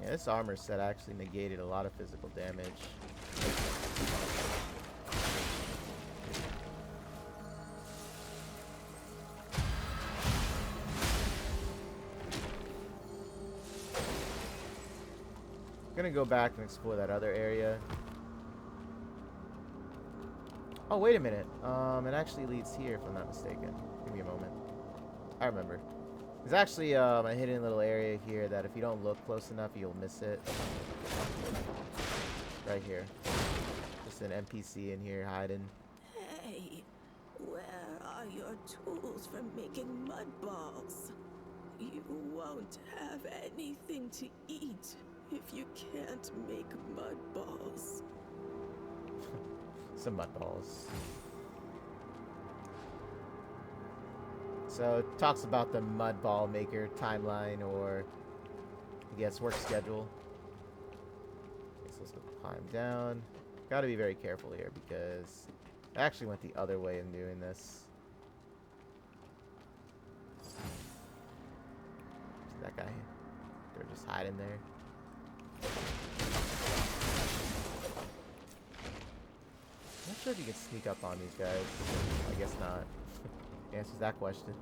Yeah, this armor set actually negated a lot of physical damage. I'm gonna go back and explore that other area. Oh, wait a minute. It actually leads here, if I'm not mistaken. Give me a moment. I remember. There's actually a hidden little area here that if you don't look close enough, you'll miss it. Right here. Just an NPC in here hiding. Hey, where are your tools for making mud balls? You won't have anything to eat if you can't make mud balls. Some mud balls. So it talks about the mud ball maker timeline, or I guess work schedule. Okay, so let's go climb down. Gotta be very careful here because I actually went the other way in doing this. See that guy? They're just hiding there. I'm not sure if you can sneak up on these guys. I guess not. Answers that question.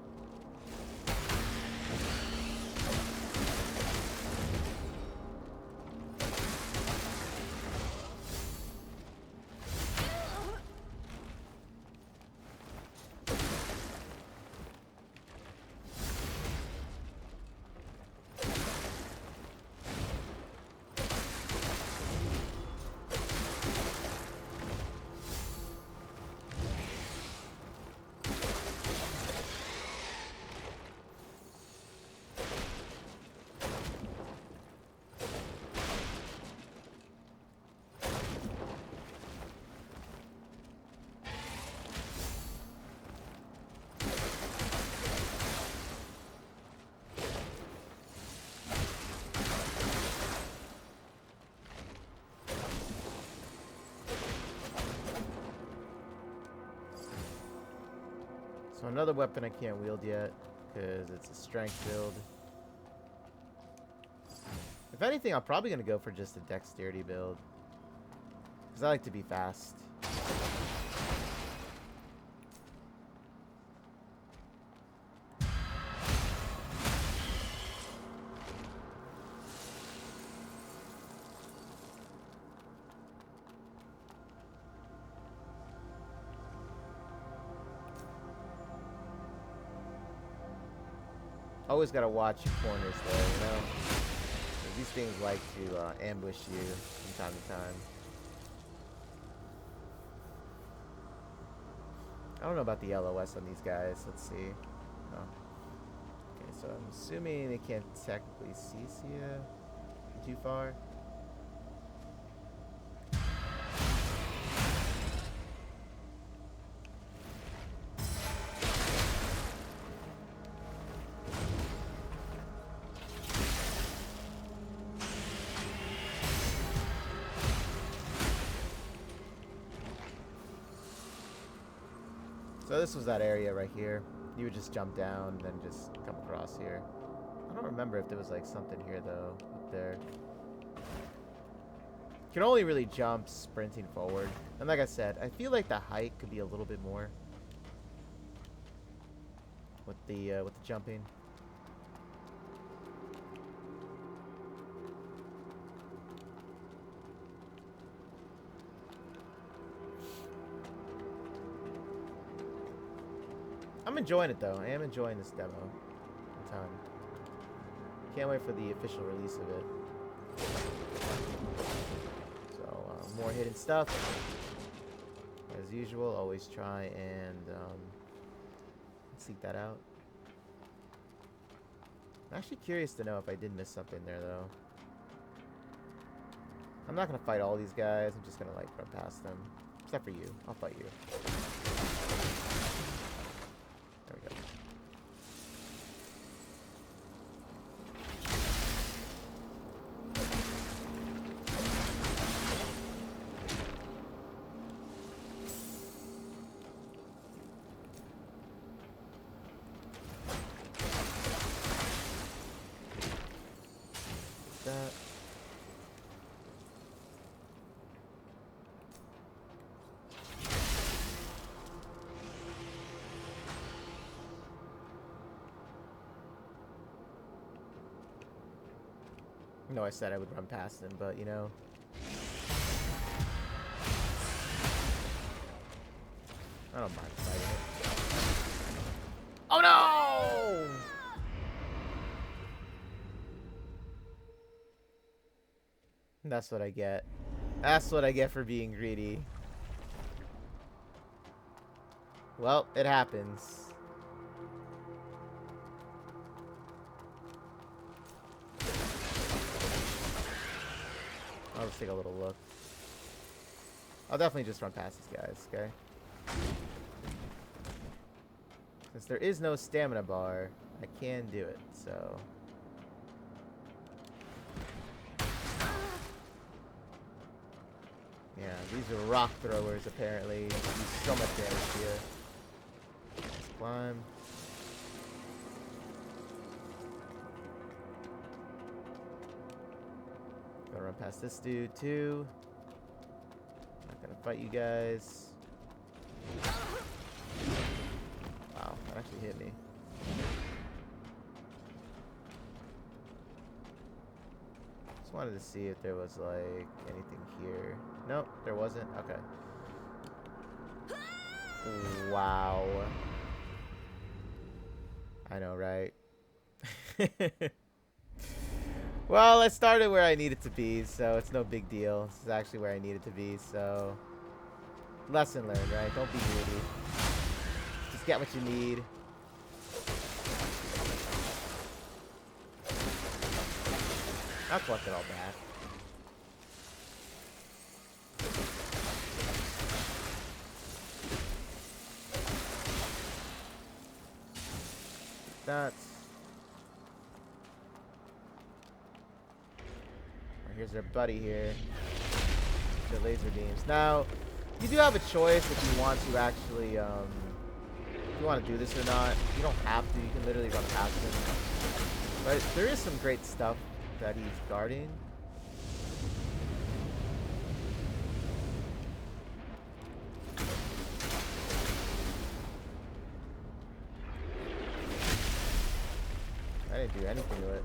So another weapon I can't wield yet, because it's a strength build. If anything, I'm probably going to go for just a dexterity build. Because I like to be fast. Always gotta watch your corners there, you know? 'Cause these things like to ambush you from time to time. I don't know about the LOS on these guys. Let's see. Oh. Okay, so I'm assuming they can't technically see you too far. So this was that area right here. You would just jump down and then just come across here. I don't remember if there was like something here though, up there. You can only really jump sprinting forward. And like I said, I feel like the height could be a little bit more with the jumping. I'm enjoying it though. I am enjoying this demo. A ton. Can't wait for the official release of it. So more hidden stuff. As usual, always try and seek that out. I'm actually curious to know if I did miss something there though. I'm not gonna fight all these guys. I'm just gonna like run past them. Except for you. I'll fight you. There we go. That. No, I said I would run past him, but you know. I don't mind fighting it. Oh no! That's what I get. That's what I get for being greedy. Well, it happens. I'll just take a little look. I'll definitely just run past these guys, okay? Since there is no stamina bar, I can do it, so... Yeah, these are rock throwers, apparently. Do so much damage to you. Let's climb. Gotta run past this dude, too. Not gonna fight you guys. Wow, that actually hit me. Just wanted to see if there was, like, anything here. Nope, there wasn't. Okay. Wow. I know, right? Well, I started where I needed to be, so it's no big deal. This is actually where I needed to be, so... Lesson learned, right? Don't be greedy. Just get what you need. I'll collect it all back. That's... Here's their buddy here. The laser beams. Now, you do have a choice if you want to actually if you want to do this or not. You don't have to. You can literally run past him. But there is some great stuff that he's guarding. I didn't do anything to it.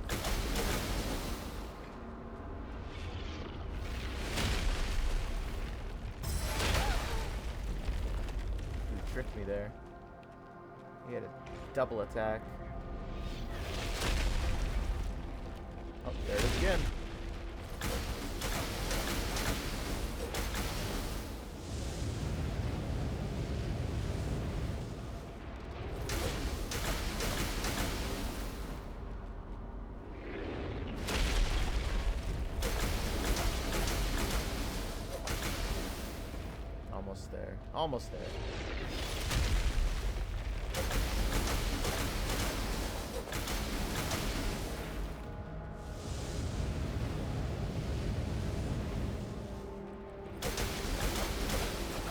He tricked me there. He had a double attack. Oh, there it is again. Almost there. Almost there.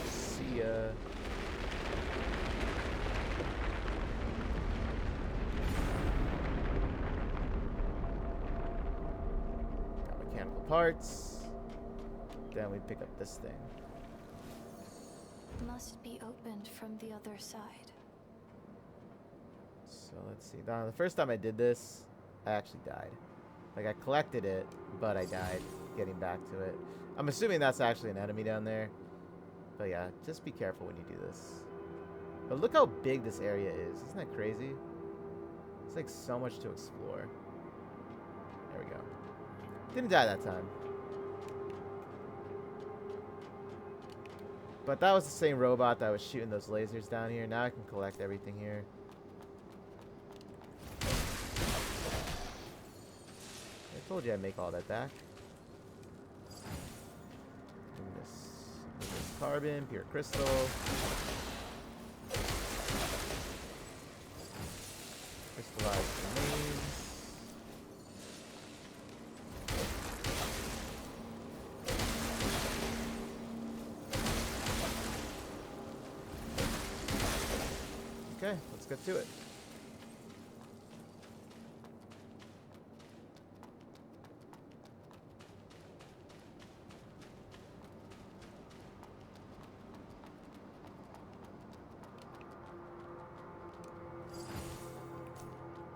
See ya. Got mechanical parts. Then we pick up this thing. Must be opened from the other side. So let's see. Now, the first time I did this, I actually died. Like, I collected it, but I died getting back to it. I'm assuming that's actually an enemy down there. But yeah, just be careful when you do this. But look how big this area is. Isn't that crazy? It's like so much to explore. There we go. Didn't die that time. But that was the same robot that was shooting those lasers down here. Now I can collect everything here. I told you I'd make all that back. This carbon, pure crystal. Crystallized remains. Okay, let's get to it.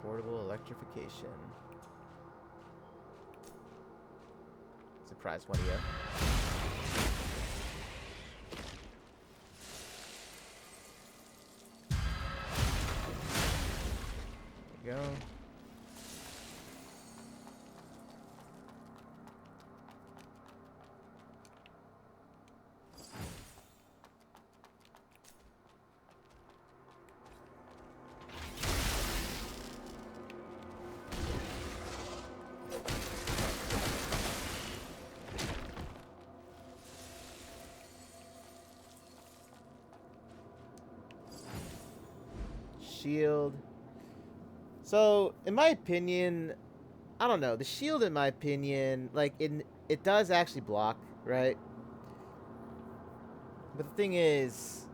Portable electrification. Surprise one of you. Go. Shield. So, in my opinion, I don't know. The shield, in my opinion, like, it does actually block, right? But the thing is,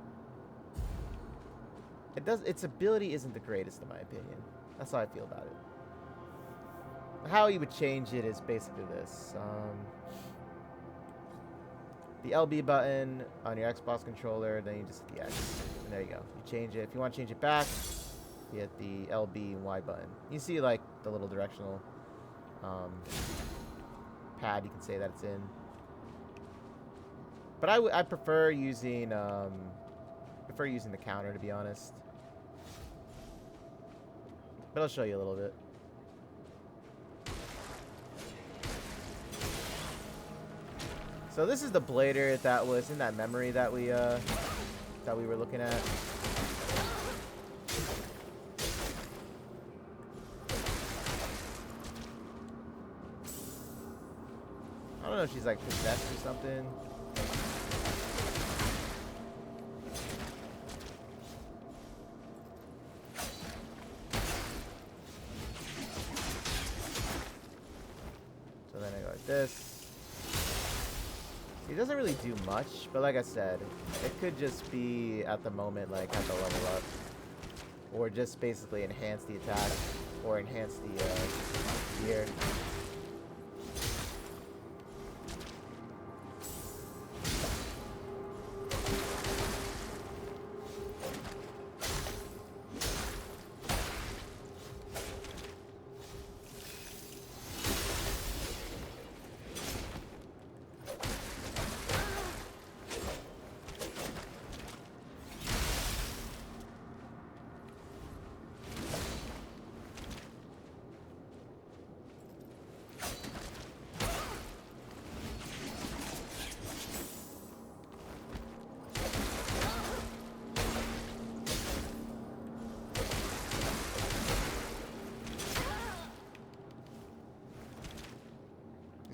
its ability isn't the greatest, in my opinion. That's how I feel about it. How you would change it is basically this. The LB button on your Xbox controller, then you just hit the X. And there you go. You change it. If you want to change it back, you hit the LB and Y button. You see, like, the little directional pad you can say that it's in. But I prefer using the counter, to be honest. But I'll show you a little bit. So this is the blader that was in that memory that we were looking at. I don't know if she's like possessed or something. So then I go like this. He doesn't really do much, but like I said, it could just be at the moment, like, at the level up. or just basically enhance the attack or enhance the gear.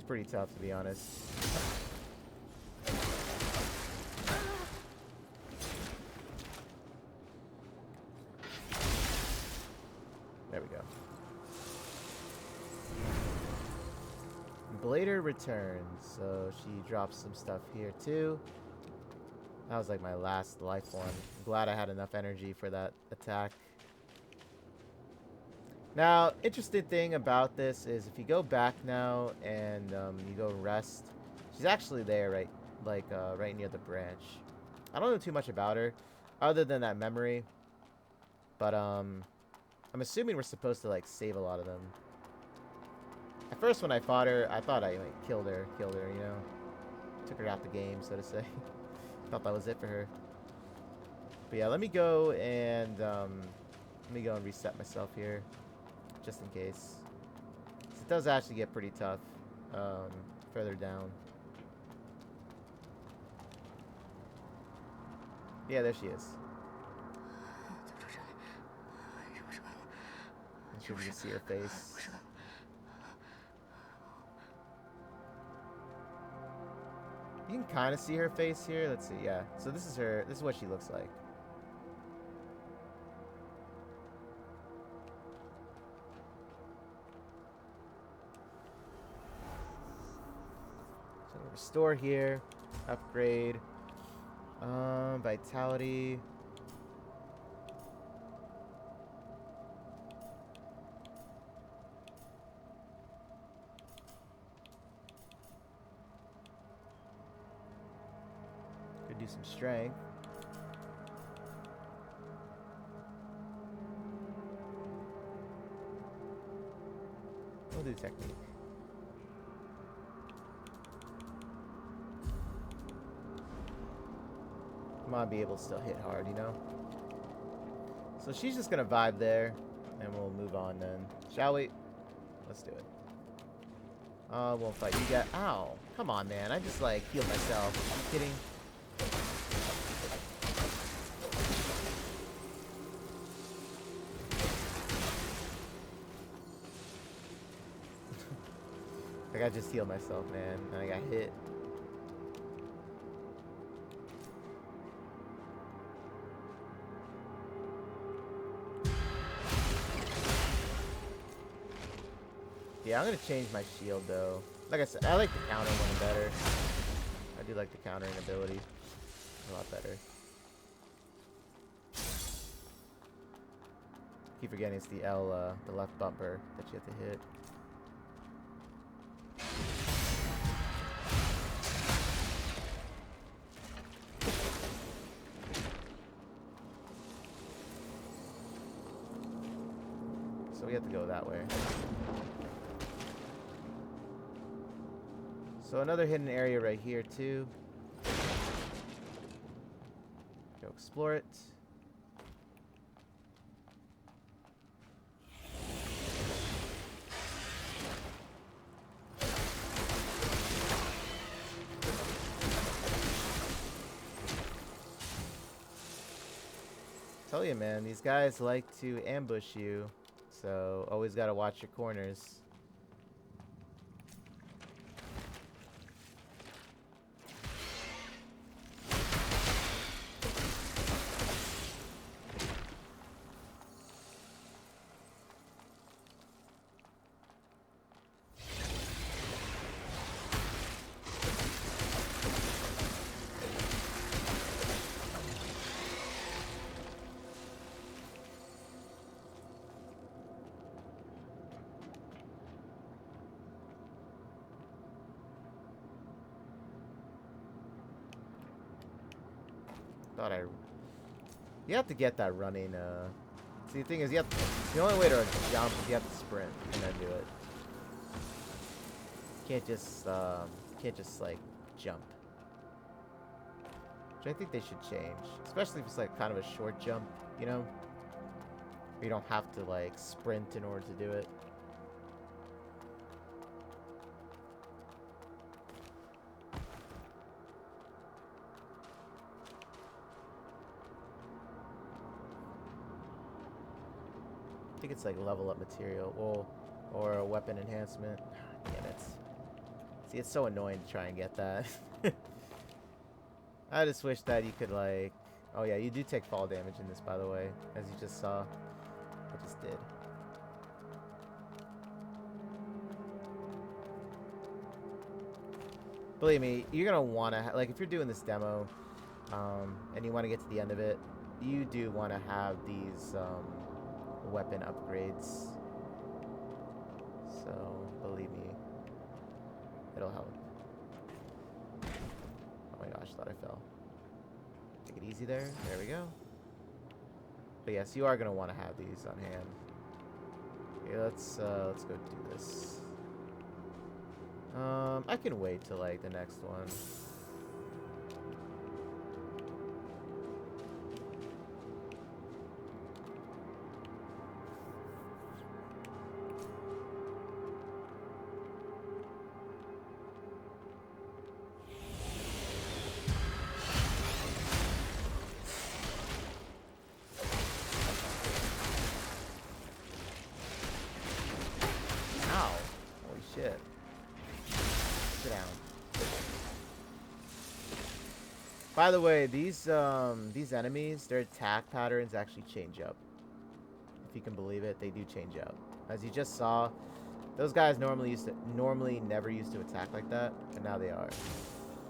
Pretty tough, to be honest. There we go. Blader returns, so she drops some stuff here too. That was like my last life one. I'm glad I had enough energy for that attack. Now, interesting thing about this is if you go back now and you go rest, she's actually there, right, like right near the branch. I don't know too much about her, other than that memory. But I'm assuming we're supposed to like save a lot of them. At first, when I fought her, I thought I like killed her, you know, took her out the game, so to say. Thought that was it for her. But yeah, let me go and reset myself here. Just in case. It does actually get pretty tough further down. Yeah, there she is. I'm sure you can see her face. You can kind of see her face here. Let's see. Yeah. So this is her. This is what she looks like. Restore here, upgrade, vitality. Could do some strength. We'll do technique. Might be able to still hit hard, you know? So she's just gonna vibe there, and we'll move on then. Shall we? Let's do it. Won't fight you guys. Ow. Come on, man. I just, like, healed myself. Are you kidding? Like, I just healed myself, man, and I got hit. Yeah, I'm gonna change my shield though. Like I said, I like the counter one better. I do like the countering ability a lot better. Keep forgetting it's the L, the left bumper that you have to hit. So we have to go that way. So another hidden area right here too. Go explore it. Tell you, man, these guys like to ambush you, so always gotta watch your corners. Thought I... You have to get that running, See, the thing is, you have to... The only way to jump is you have to sprint and then do it. Can't just, like, jump. Which I think they should change. Especially if it's, like, kind of a short jump, you know? Where you don't have to, like, sprint in order to do it. I think it's like level up material, or a weapon enhancement. Damn it. See, it's so annoying to try and get that. I just wish that you could like... Oh yeah, you do take fall damage in this, by the way, as you just saw. I just did. Believe me, you're gonna want to... Like, if you're doing this demo, and you want to get to the end of it, you do want to have these, weapon upgrades. So, believe me, it'll help. Oh my gosh, thought I fell. Take it easy there. There we go. But yes, you are gonna want to have these on hand. Okay, let's go do this. I can wait till like the next one. Shit. Sit down. By the way, these enemies, their attack patterns actually change up. If you can believe it, they do change up. As you just saw, those guys normally never used to attack like that, but now they are.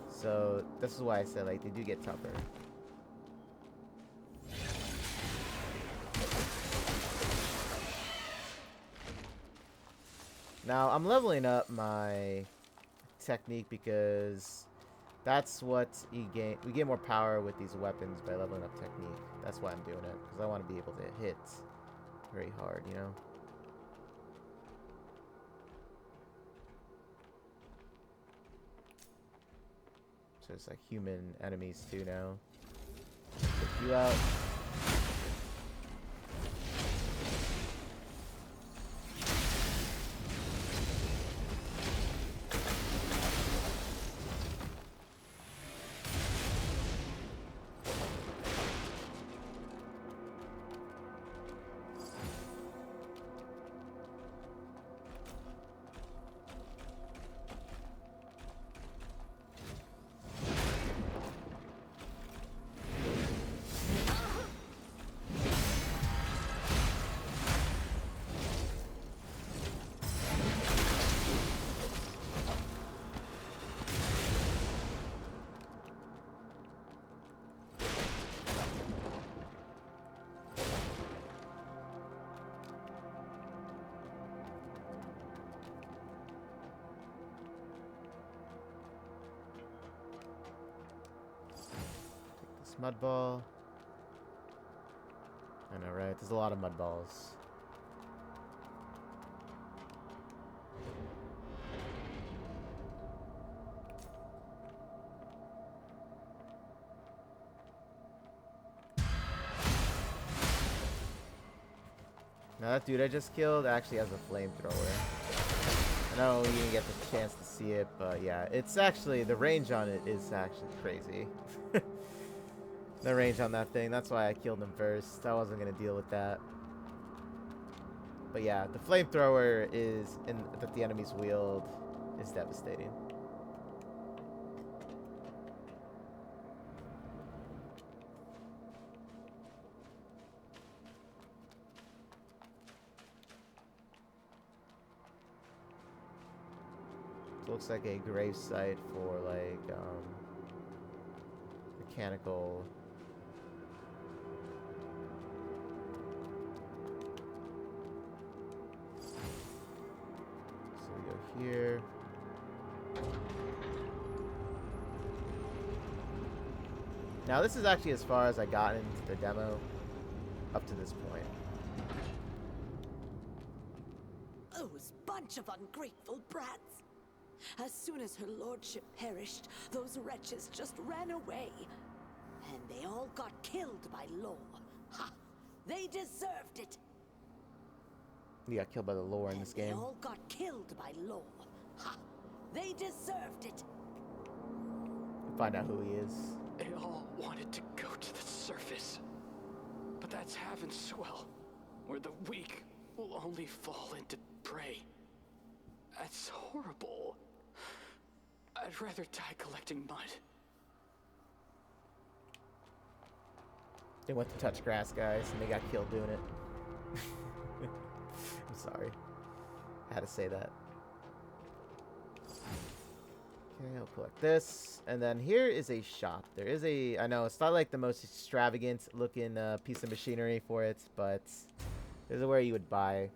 So this is why I said like they do get tougher. Now, I'm leveling up my technique because that's what you gain. We get more power with these weapons by leveling up technique. That's why I'm doing it, because I want to be able to hit very hard, you know? So it's like human enemies too now. Take you out. Mud ball. I know, right? There's a lot of mud balls. Now that dude I just killed actually has a flamethrower. I know you didn't get the chance to see it, but yeah, it's actually, the range on it is actually crazy. The range on that thing, that's why I killed him first. I wasn't gonna deal with that. But yeah, the flamethrower that the enemies wield is devastating. It looks like a grave site for like mechanical. So we go here. Now, this is actually as far as I got into the demo up to this point. Those bunch of ungrateful brats. As soon as her lordship perished, those wretches just ran away. And they all got killed by law. Ha! They deserved it. You got killed by the lore in this game. They all got killed by law. Ha! They deserved it. Find out who he is. They all wanted to go to the surface. But that's Haven's swell, where the weak will only fall into prey. That's horrible. I'd rather die collecting mud. They went to touch grass, guys, and they got killed doing it. I'm sorry. I had to say that. Okay, I'll collect this. And then here is a shop. There is a... I know, it's not like the most extravagant looking piece of machinery for it, but there's a where you would buy...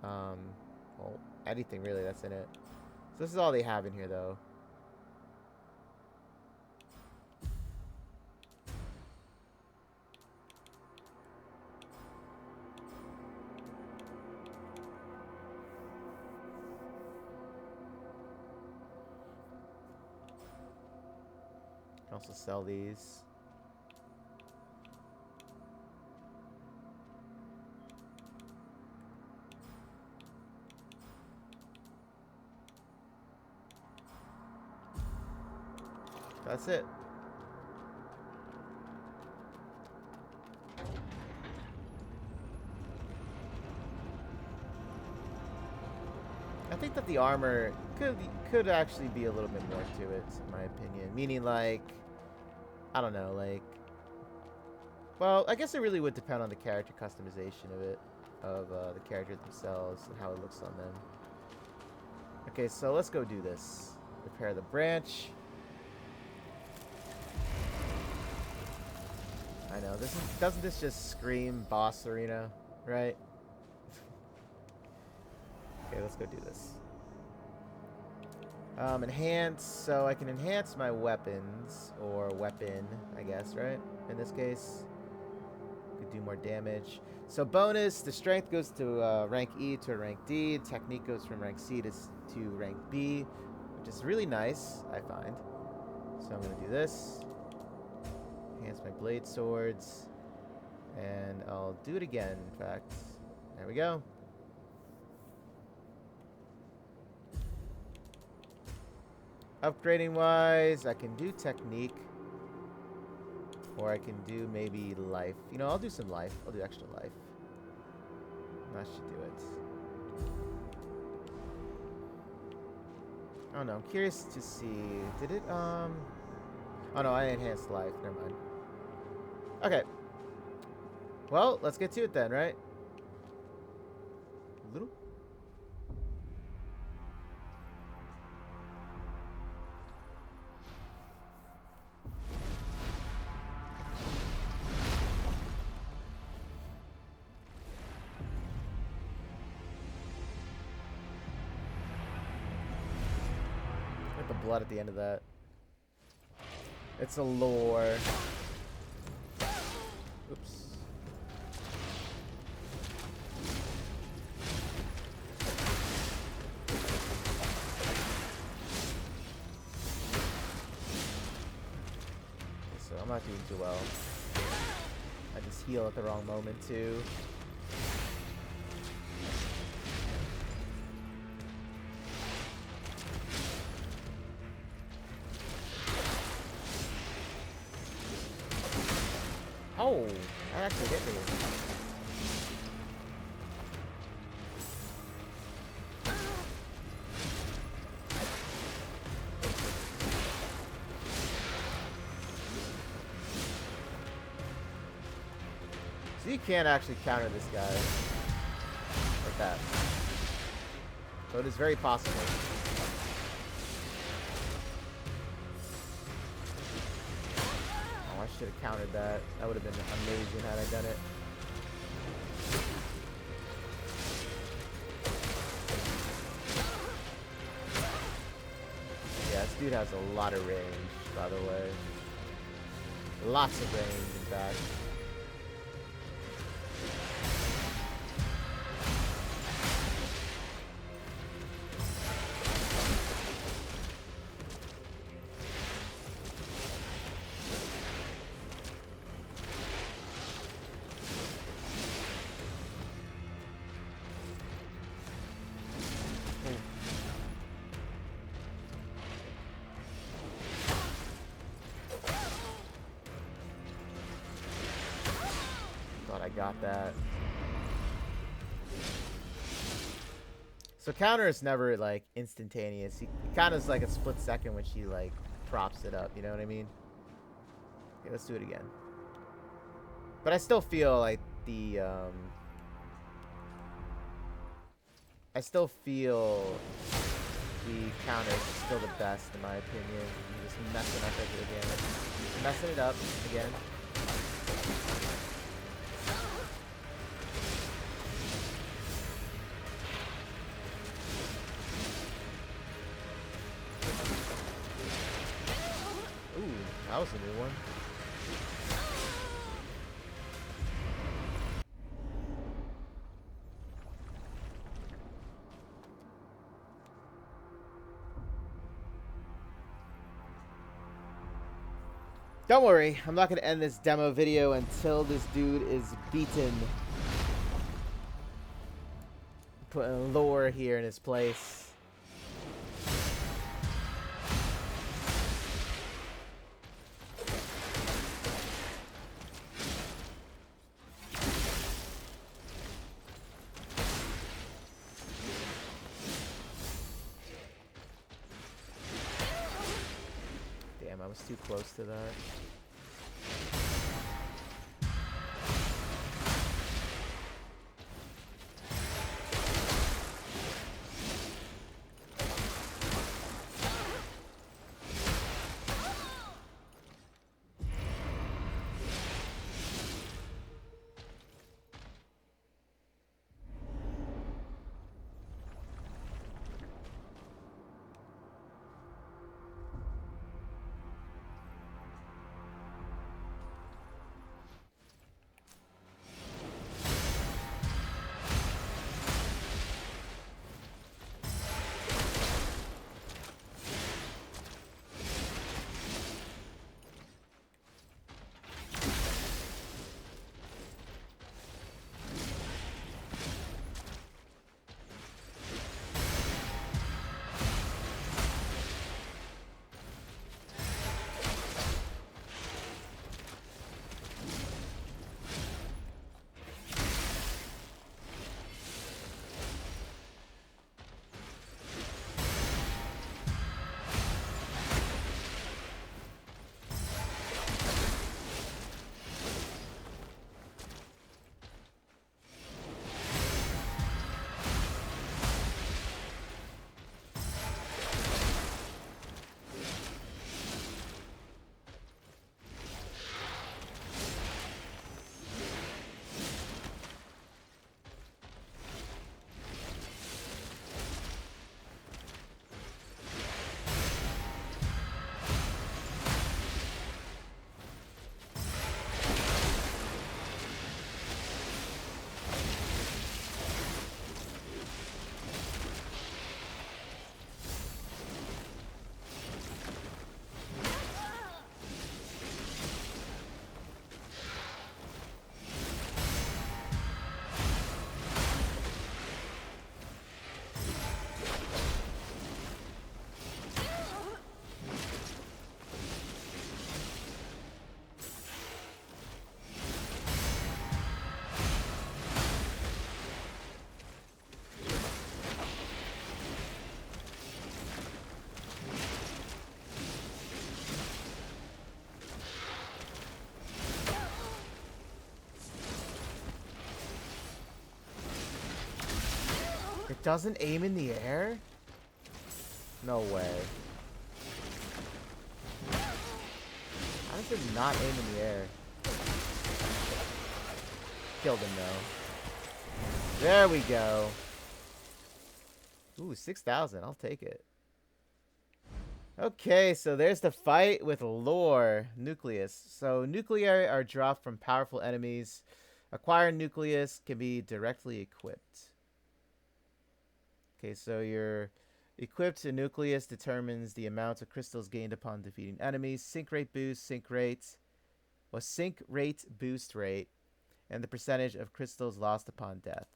well, anything really that's in it. So this is all they have in here, though. Can also sell these. That's it. I think that the armor could actually be a little bit more to it, in my opinion. Meaning, like, I don't know, like, well, I guess it really would depend on the character customization of it, of the characters themselves and how it looks on them. Okay, so let's go do this. Repair the branch. I know, doesn't this just scream boss arena, right? Okay, let's go do this. Enhance, so I can enhance my weapons, or weapon, I guess, right? In this case, could do more damage. So bonus, the strength goes to rank E to rank D, technique goes from rank C to rank B, which is really nice, I find. So I'm gonna do this. Enhance my blade swords, and I'll do it again, in fact. There we go. Upgrading wise, I can do technique, or I can do maybe life. You know, I'll do some life. I'll do extra life. That should do it. I don't know. I'm curious to see. Did it, oh no, I enhanced life. Never mind. Okay. Well, let's get to it then, right? Little. With the blood at the end of that. It's a lore. Oops. So I'm not doing too well. I just heal at the wrong moment too. Oh, that actually hit me. So you can't actually counter this guy like that. So it is very possible. I should have countered that. That would have been amazing had I done it. Yeah, this dude has a lot of range, by the way. Lots of range, in fact. Thought I got that. So counter is never like instantaneous. He kind of is like a split second when she like props it up. You know what I mean? Okay, let's do it again. But I still feel like the I still feel the counter is still the best in my opinion. I'm just messing up again. Messing it up again. Ooh, that was a new one. Don't worry, I'm not going to end this demo video until this dude is beaten. Putting lore here in his place. Damn, I was too close to that. It doesn't aim in the air? No way. How does it not aim in the air? Killed him though. There we go. Ooh, 6,000. I'll take it. Okay, so there's the fight with lore nucleus. So nuclei are dropped from powerful enemies. Acquired nucleus can be directly equipped. Okay, so your equipped nucleus determines the amount of crystals gained upon defeating enemies. Sync rate boost, sync rate boost rate, and the percentage of crystals lost upon death.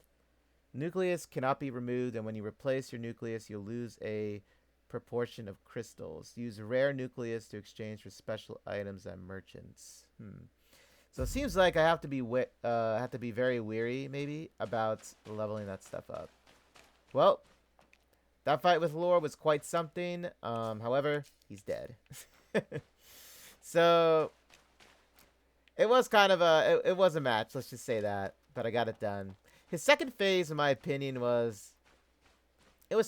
Nucleus cannot be removed, and when you replace your nucleus, you'll lose a proportion of crystals. Use rare nucleus to exchange for special items at merchants. So it seems like I have to be very weary, maybe, about leveling that stuff up. Well, that fight with Lore was quite something. However, he's dead. So it was kind of it was a match. Let's just say that. But I got it done. His second phase, in my opinion, was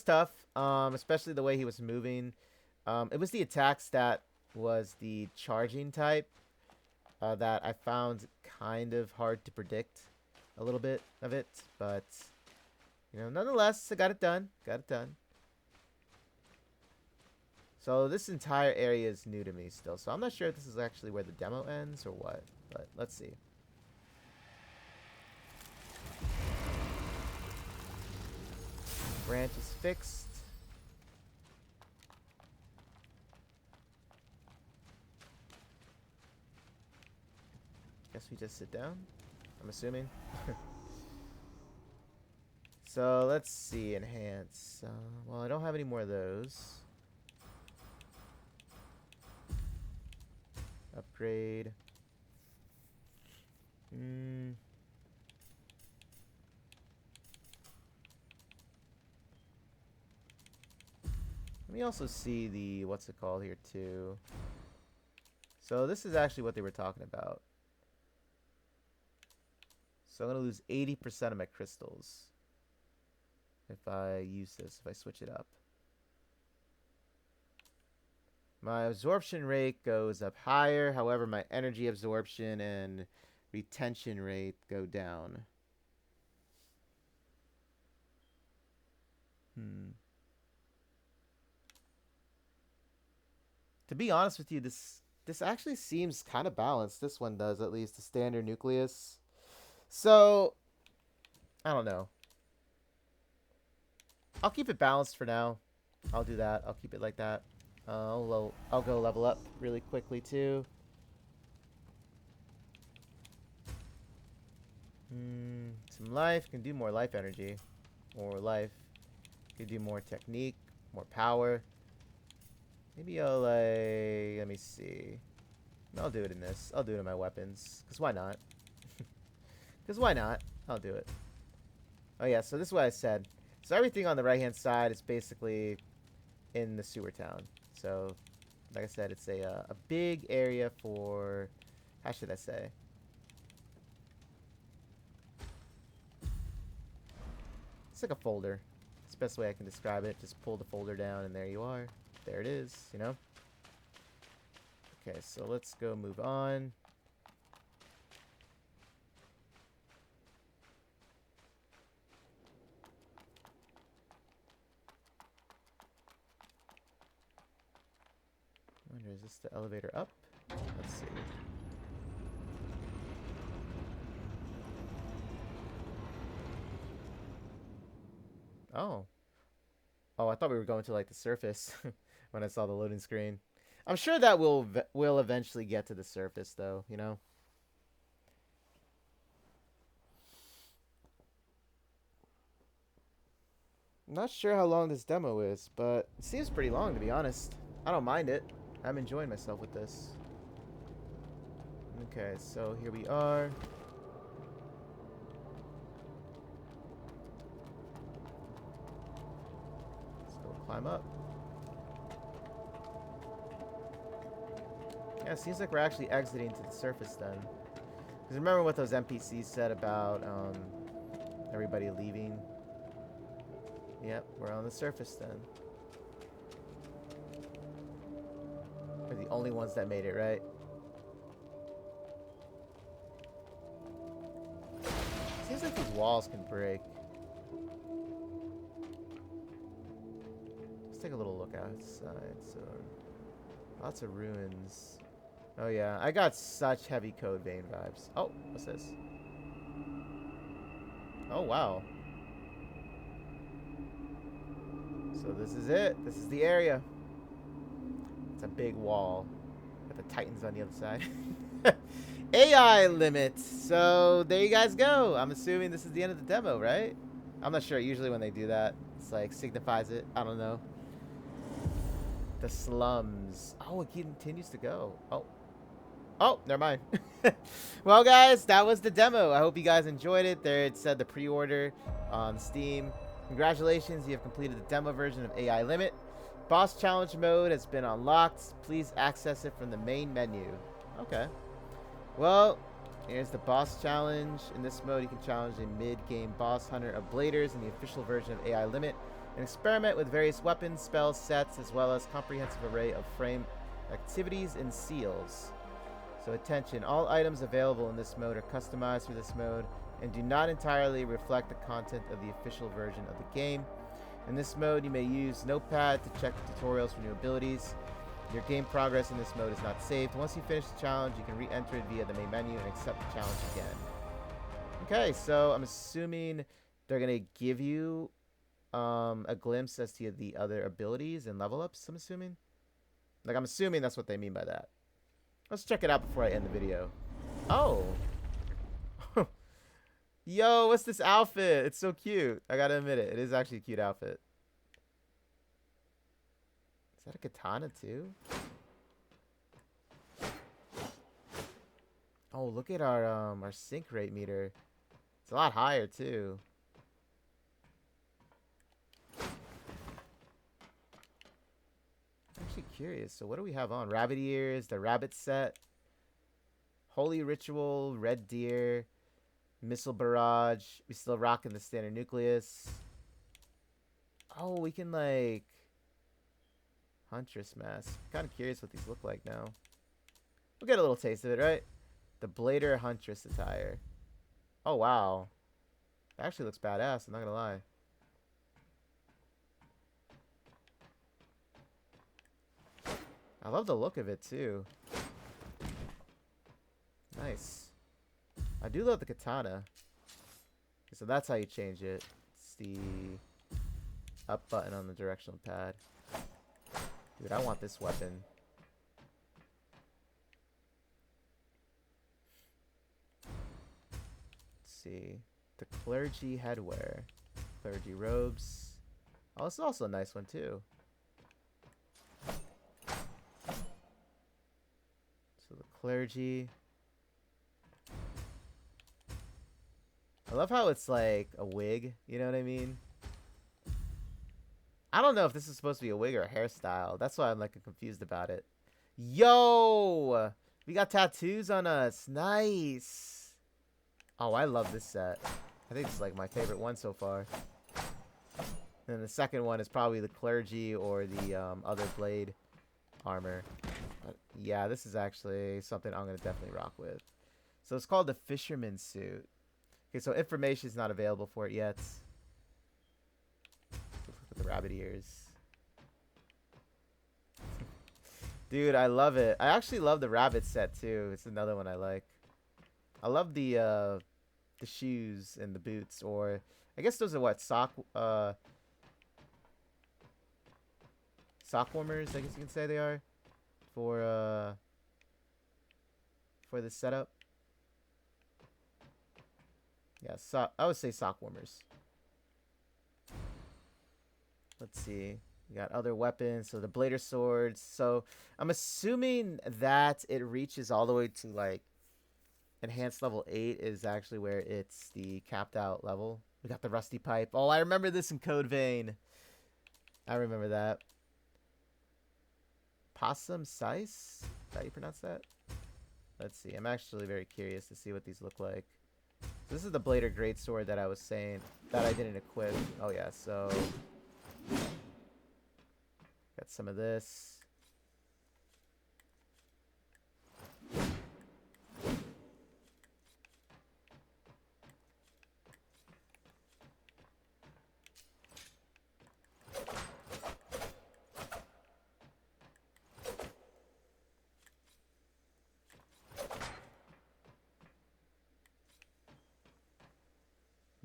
tough. Especially the way he was moving. It was the attack stat was the charging type that I found kind of hard to predict a little bit of it, but nonetheless, I got it done. So this entire area is new to me still, so I'm not sure if this is actually where the demo ends or what, but let's see. Branch is fixed. Guess we just sit down, I'm assuming. So let's see, enhance. Well, I don't have any more of those. Upgrade. Let me also see the, what's it called here too. So this is actually what they were talking about. So I'm going to lose 80% of my crystals if I use this, if I switch it up. My absorption rate goes up higher. However, my energy absorption and retention rate go down. To be honest with you, this actually seems kind of balanced. This one does, at least, the standard nucleus. So, I don't know. I'll keep it balanced for now. I'll do that. I'll keep it like that. I'll go level up really quickly too. Some life. Can do more life energy. More life. Can do more technique. More power. Maybe I'll let me see. I'll do it in this. I'll do it in my weapons. Because why not? Because why not? I'll do it. Oh yeah, so this is what I said. So everything on the right-hand side is basically in the sewer town. So, like I said, it's a big area for... How should I say? It's like a folder. It's the best way I can describe it. Just pull the folder down and there you are. There it is, you know? Okay, so let's go move on. I wonder, is this the elevator up? Let's see. Oh. Oh, I thought we were going to, like, the surface when I saw the loading screen. I'm sure that we'll eventually get to the surface, though, you know? I'm not sure how long this demo is, but it seems pretty long, to be honest. I don't mind it. I'm enjoying myself with this. Okay, so here we are. Let's go climb up. Yeah, it seems like we're actually exiting to the surface then. Because remember what those NPCs said about everybody leaving? Yep, we're on the surface then. We're the only ones that made it, right? Seems like these walls can break. Let's take a little look outside. So Lots of ruins. Oh yeah, I got such heavy code vein vibes. Oh, what's this? Oh wow. So this is it. This is the area. It's a big wall with the Titans on the other side. AI limit. So there you guys go. I'm assuming this is the end of the demo, right? I'm not sure. Usually when they do that, it's like signifies it. I don't know. The slums. Oh, it continues to go. Oh. Oh, never mind. Well, guys, that was the demo. I hope you guys enjoyed it. There it said the pre-order on Steam. Congratulations, you have completed the demo version of AI Limit. Boss challenge mode has been unlocked. Please access it from the main menu. Okay. Well, here's the boss challenge. In this mode, you can challenge a mid-game boss hunter of bladers in the official version of AI Limit and experiment with various weapons, spells, sets, as well as comprehensive array of frame activities and seals. So attention, all items available in this mode are customized for this mode and do not entirely reflect the content of the official version of the game. In this mode, you may use Notepad to check the tutorials for new abilities. Your game progress in this mode is not saved. Once you finish the challenge, you can re-enter it via the main menu and accept the challenge again. Okay, so I'm assuming they're going to give you a glimpse as to the other abilities and level ups, I'm assuming. Like, I'm assuming that's what they mean by that. Let's check it out before I end the video. Oh. Yo, what's this outfit? It's so cute. I gotta admit it. It is actually a cute outfit. Is that a katana too? Oh, look at our sync rate meter. It's a lot higher too. I'm actually curious. So what do we have on? Rabbit ears, the rabbit set, holy ritual, red deer, missile barrage. We still rocking the standard nucleus. Oh, we can like huntress mask. Kind of curious what these look like now. We'll get a little taste of it, right? The Blader Huntress attire. Oh, wow. It actually looks badass, I'm not gonna lie. I love the look of it, too. Nice. I do love the katana. So that's how you change it. It's the up button on the directional pad. Dude, I want this weapon. See, the clergy headwear, clergy robes. Oh, this is also a nice one too. So the clergy. I love how it's like a wig, you know what I mean? I don't know if this is supposed to be a wig or a hairstyle. That's why I'm like confused about it. Yo! We got tattoos on us. Nice. Oh, I love this set. I think it's like my favorite one so far. And the second one is probably the clergy or the other blade armor. But yeah, this is actually something I'm going to definitely rock with. So it's called the fisherman suit. Okay, so information is not available for it yet. Look at the rabbit ears. Dude, I love it. I actually love the rabbit set too. It's another one I like. I love the shoes and the boots, or I guess those are what, sock warmers, I guess you can say they are for this setup. Yeah, I would say sock warmers. Let's see. We got other weapons. So the blader swords. So I'm assuming that it reaches all the way to like enhanced level 8 is actually where it's the capped out level. We got the rusty pipe. Oh, I remember this in Code Vein. I remember that. Possum size? Is that how you pronounce that? Let's see. I'm actually very curious to see what these look like. This is the Blader Greatsword that I was saying that I didn't equip. Oh yeah, so got some of this.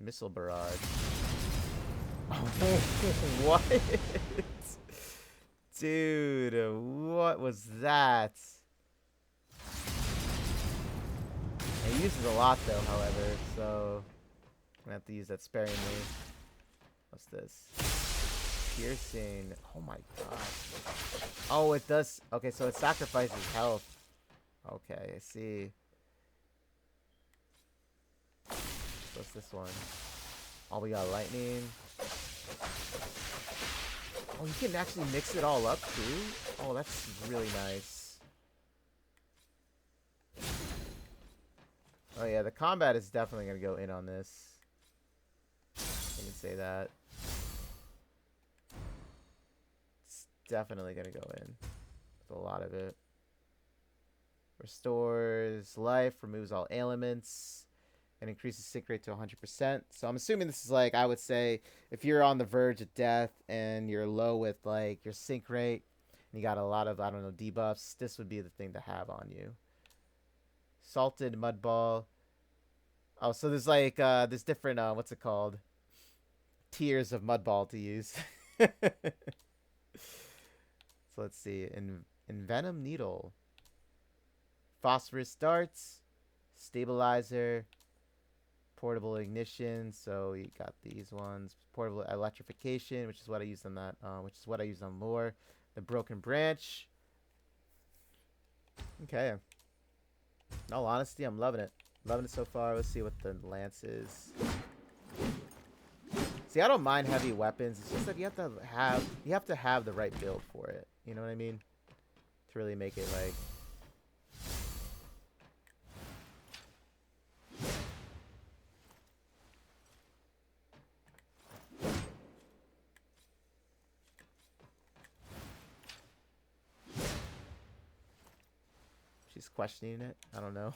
Missile barrage. What? Dude, what was that? It uses a lot though, however, so I'm gonna have to use that sparingly. What's this? Piercing. Oh my gosh. Oh, it does. Okay, so it sacrifices health. Okay, I see. What's this one? Oh, we got lightning. Oh, you can actually mix it all up too? Oh, that's really nice. Oh yeah, the combat is definitely going to go in on this. I can say that. It's definitely going to go in. With a lot of it. Restores life, removes all ailments, and increases sync rate to 100%. So I'm assuming this is like, I would say, if you're on the verge of death and you're low with like your sync rate, and you got a lot of, I don't know, debuffs, this would be the thing to have on you. Salted mud ball. Oh, so there's like, there's different, what's it called? Tiers of mud ball to use. So let's see. Venom needle. Phosphorus darts. Stabilizer. Portable ignition. So you got these ones. Portable electrification, which is what I used on that. Which is what I used on lore. The broken branch. Okay. In all honesty, I'm loving it. Loving it so far. Let's see what the lance is. See, I don't mind heavy weapons. It's just that you have to have the right build for it. You know what I mean? To really make it like. She's questioning it. I don't know.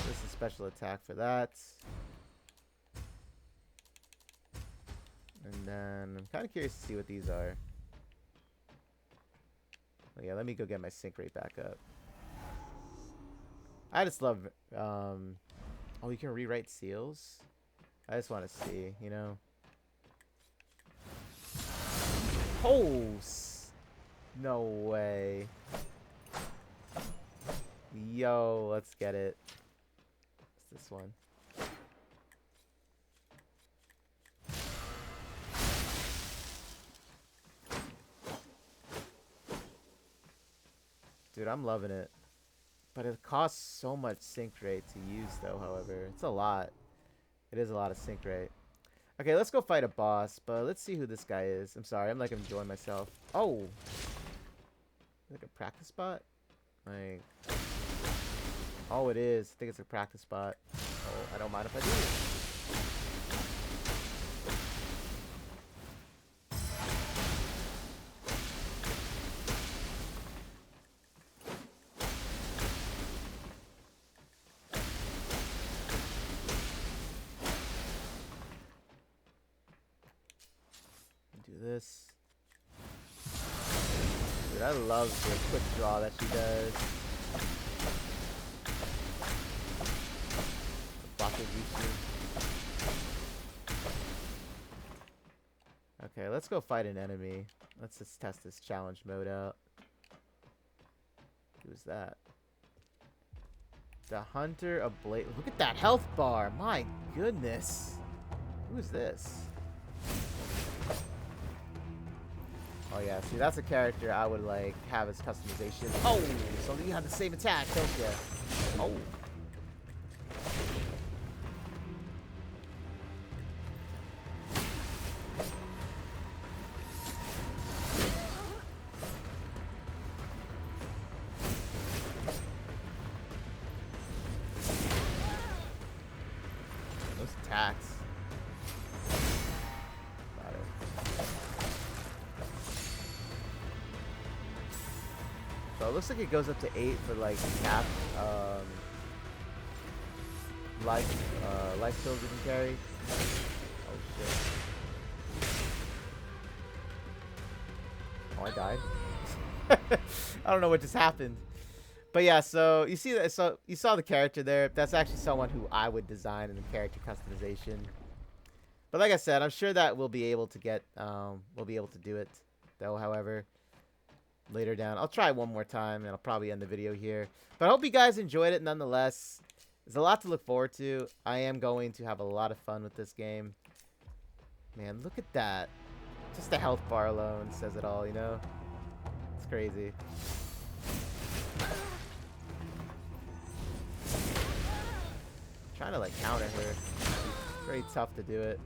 This is special attack for that. And then I'm kind of curious to see what these are. Oh, yeah, let me go get my sync rate back up. I just love... oh, you can rewrite seals? I just want to see, you know? Oh! No way. Yo, let's get it. What's this one? Dude, I'm loving it. But it costs so much sync rate to use, though, however. It's a lot. It is a lot of sync rate. Okay, let's go fight a boss, but let's see who this guy is. I'm sorry, I'm like enjoying myself. Oh! Like a practice spot? Like... Oh, it is. I think it's a practice spot. Oh, I don't mind if I do. This. Dude, I love the quick draw that she does. Okay, let's go fight an enemy. Let's just test this challenge mode out. Who's that? The Hunter of Blade. Look at that health bar. My goodness. Who is this? Oh yeah, see that's a character I would like have as customization. Oh, so you have the same attack, don't you? Oh. Those attacks. So it looks like it goes up to 8 for like cap life kills you can carry. Oh shit. Oh, I died. I don't know what just happened. But yeah, so you see that. So you saw the character there. That's actually someone who I would design in the character customization. But like I said, I'm sure that we'll be able to get. We'll be able to do it, though. However, later down, I'll try one more time, and I'll probably end the video here. But I hope you guys enjoyed it nonetheless. There's a lot to look forward to. I am going to have a lot of fun with this game. Man, look at that. Just the health bar alone says it all, you know? It's crazy. Trying to like counter her. It's very tough to do it.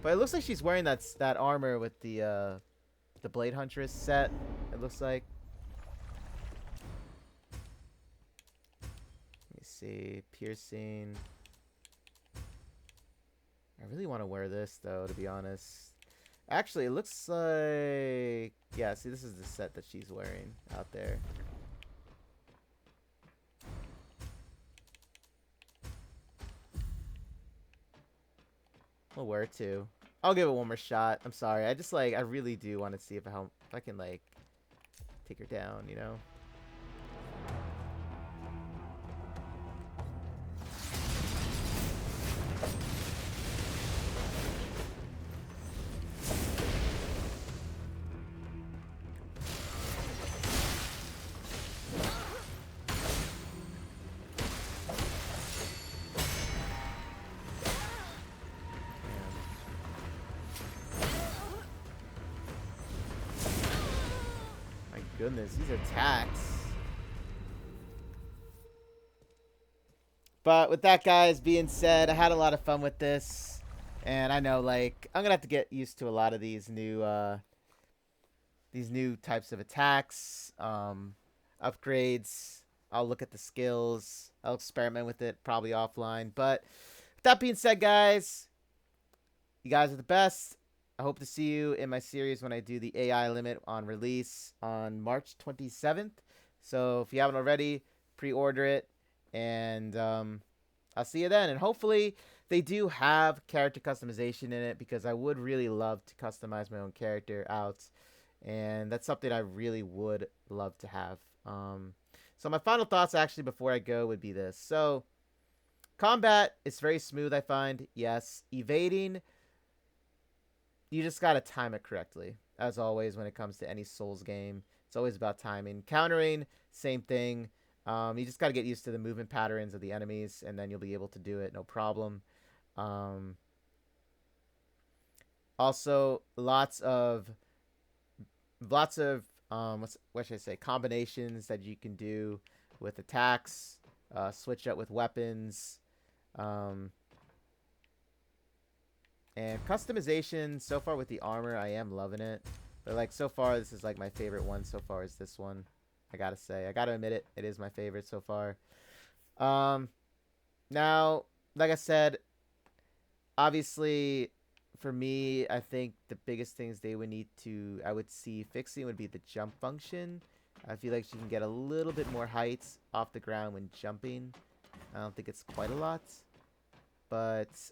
But it looks like she's wearing that armor with the Blade Huntress set. It looks like. Let me see, piercing. I really want to wear this though, to be honest. Actually, it looks like, yeah. See, this is the set that she's wearing out there. I'll wear it too. I'll give it one more shot. I'm sorry. I really do want to see if I can like take her down, you know? Goodness, these attacks. But with that, guys, being said, I had a lot of fun with this. And I know, like, I'm going to have to get used to a lot of these new types of attacks, upgrades. I'll look at the skills. I'll experiment with it, probably offline. But with that being said, guys, you guys are the best. I hope to see you in my series when I do the AI limit on release on March 27th. So if you haven't already, pre-order it. And I'll see you then. And hopefully they do have character customization in it, because I would really love to customize my own character out. And that's something I really would love to have. So my final thoughts actually before I go would be this. So combat is very smooth, I find. Yes. Evading, you just got to time it correctly. As always, when it comes to any Souls game, it's always about timing. Countering, same thing. You just got to get used to the movement patterns of the enemies, and then you'll be able to do it, no problem. Also, lots of what should I say? Combinations that you can do with attacks, switch up with weapons. And customization, so far with the armor, I am loving it. But like so far, this is like my favorite one so far is this one. I gotta say. I gotta admit it. It is my favorite so far. Now, like I said, obviously, for me, I think the biggest things they would need to, I would see fixing would be the jump function. I feel like she can get a little bit more height off the ground when jumping. I don't think it's quite a lot. But,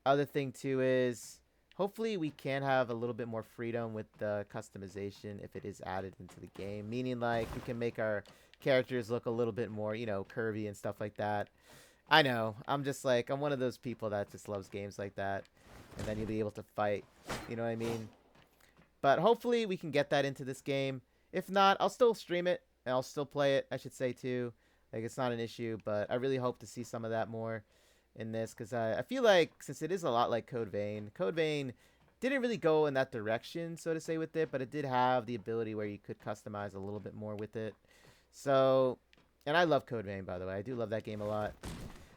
other thing too is hopefully we can have a little bit more freedom with the customization if it is added into the game, meaning like we can make our characters look a little bit more, you know, curvy and stuff like that. I know, I'm one of those people that just loves games like that, and then you'll be able to fight, you know what I mean? But hopefully we can get that into this game. If not, I'll still stream it and I'll still play it, I should say too. Like, it's not an issue, but I really hope to see some of that more in this, because I feel like since it is a lot like Code Vein didn't really go in that direction, so to say, with it, but it did have the ability where you could customize a little bit more with it. So, and I love Code Vein, by the way. I do love that game a lot.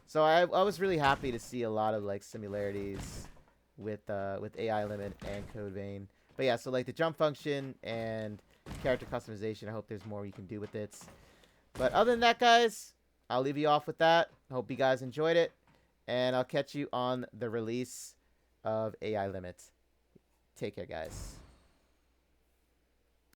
So I was really happy to see a lot of like similarities with AI Limit and Code Vein. But yeah, so like the jump function and character customization, I hope there's more you can do with it. But other than that, guys, I'll leave you off with that. I hope you guys enjoyed it. And I'll catch you on the release of AI Limit. Take care, guys.